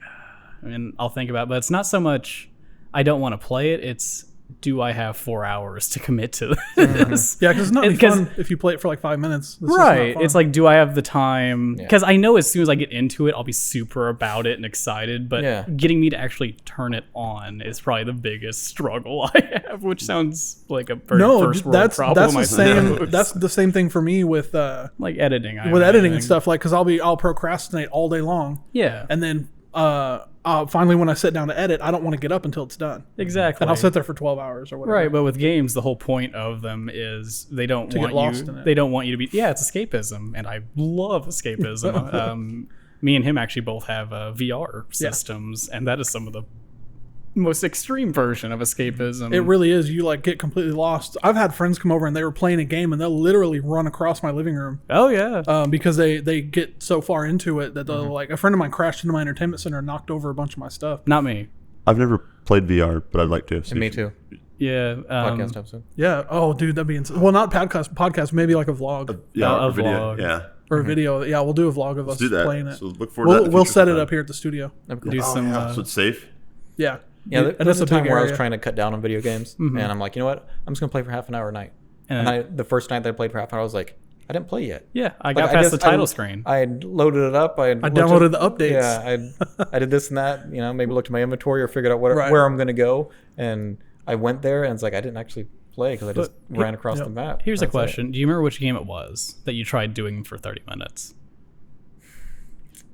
and I'll think about it, but it's not so much I don't want to play it. It's, do I have 4 hours to commit to this? Yeah, because it's not any Because- fun if you play it for like 5 minutes. It's just not Right. fun. It's like, do I have the time? Yeah. Because I know as soon as I get into it, I'll be super about it and excited. But Yeah. getting me to actually turn it on is probably the biggest struggle I have, which sounds like a very first world that's problem. the I same. suppose. That's the same thing for me with like editing. I editing imagine. and stuff. Like, because I'll procrastinate all day long, Yeah. and then finally when I sit down to edit, I don't want to get up until it's done, Exactly. and I'll sit there for 12 hours or whatever. Right, but with games, the whole point of them is they don't To get want lost you. in it. They don't want you to be. Yeah, it's escapism, and I love escapism. Me and him actually both have VR systems, and that is some of the most extreme version of escapism. It really is. You like get completely lost. I've had friends come over and they were playing a game and they'll literally run across my living room Oh yeah. because they get so far into it that they'll like. A friend of mine crashed into my entertainment center and knocked over a bunch of my stuff. Not me. I've never played VR, but I'd like to. And me too. Yeah. Podcast episode. Yeah. Oh, dude, that'd be insane. Well, not podcast. Maybe like a vlog Yeah, A a video. vlog. Yeah. or a video. Yeah, we'll do a vlog of us Do that. playing it. So look forward to that. in the We'll future set it sometime. up here at the studio. Do some. So it's safe. Yeah. Yeah, and there's that's a time big where I was area. trying to cut down on video games, and I'm like, you know what? I'm just gonna play for half an hour a night. And the first night that I played for half an hour, I was like, I didn't play yet. Yeah, I Like, got past the just- title screen. I had loaded it up. I downloaded the updates. Yeah, I did this and that. You know, maybe looked at my inventory or figured out Right. where I'm gonna go. And I went there, and it's like I didn't actually play because I just ran across the map. Here's a That's it. question: do you remember which game it was that you tried doing for 30 minutes?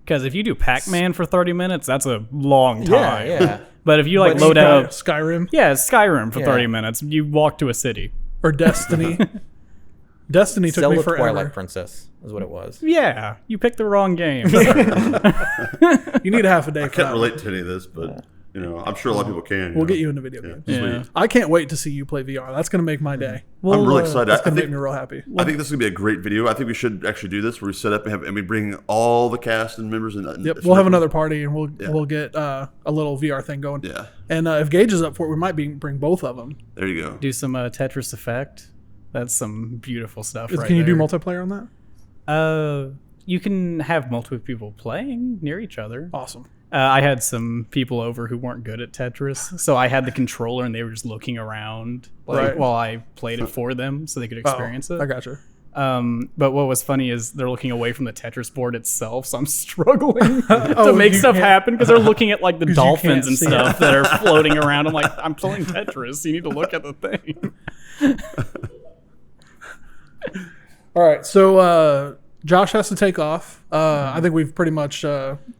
Because if you do Pac-Man for 30 minutes, that's a long time. Yeah. But if you like But load up, Skyrim Skyrim for Yeah. 30 minutes, you walk to a city. or Destiny. Destiny took me Zelda forever. Twilight Princess is what it was. Yeah, you picked the wrong game. You need a half a day I for can't that. relate to any of this, but you know, I'm sure a lot of people can. We'll get you into video games. Yeah. I can't wait to see you play VR. That's gonna make my day. I'm really excited. That's I gonna think make me real happy. I think this is gonna be a great video. I think we should actually do this where we set up and we bring all the cast and members. And Yep, we'll have another party and we'll get a little VR thing going. Yeah, And if Gage is up for it, we might bring both of them. there you go. Do some Tetris Effect. That's some beautiful stuff. Right Can you do there. multiplayer on that? You can have multiple people playing near each other. Awesome. I had some people over who weren't good at Tetris, so I had the controller and they were just looking around Right. while I played it for them so they could experience I it. gotcha. But what was funny is they're looking away from the Tetris board itself, so I'm struggling to Oh, make you stuff can't- happen because they're looking at like the 'Cause you can't dolphins and see stuff that are floating around. I'm like, I'm playing Tetris. You need to look at the thing. All right, so Josh has to take off. I think we've pretty much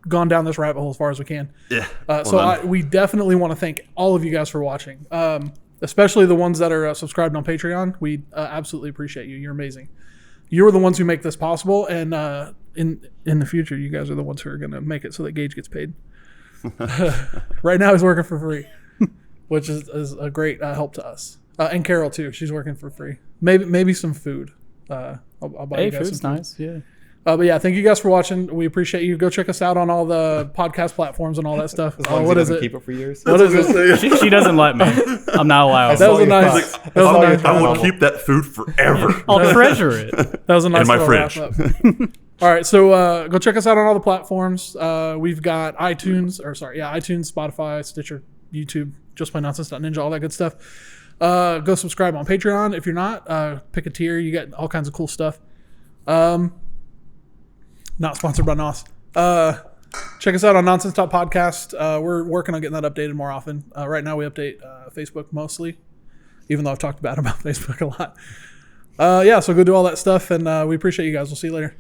gone down this rabbit hole as far as we can. Yeah. We definitely want to thank all of you guys for watching, especially the ones that are subscribed on Patreon. We absolutely appreciate you. You're amazing. You're the ones who make this possible, and in the future, you guys are the ones who are going to make it so that Gage gets paid. Right now, he's working for free, which is a great help to us. And Carol too. She's working for free. Maybe some food. I'll buy Hey, you guys food's some food. nice. Yeah. But yeah, thank you guys for watching. We appreciate you. Go check us out on all the podcast platforms and all that stuff. As long as What he is doesn't it? keep it for years. What is it? She doesn't let me. I'm not allowed. That was a your nice. thoughts. That was a nice. I will wrap-up. keep that food forever. I'll treasure it. That was a nice in my little fridge. wrap-up. All right, so go check us out on all the platforms. We've got iTunes, Spotify, Stitcher, YouTube, JustPlayNonsense.ninja, all that good stuff. Go subscribe on Patreon. If you're not, pick a tier. You get all kinds of cool stuff. Not sponsored by NOS. Check us out on Nonsense Talk Podcast. We're working on getting that updated more often. Right now we update Facebook mostly, even though I've talked bad about Facebook a lot. So go do all that stuff, and we appreciate you guys. We'll see you later.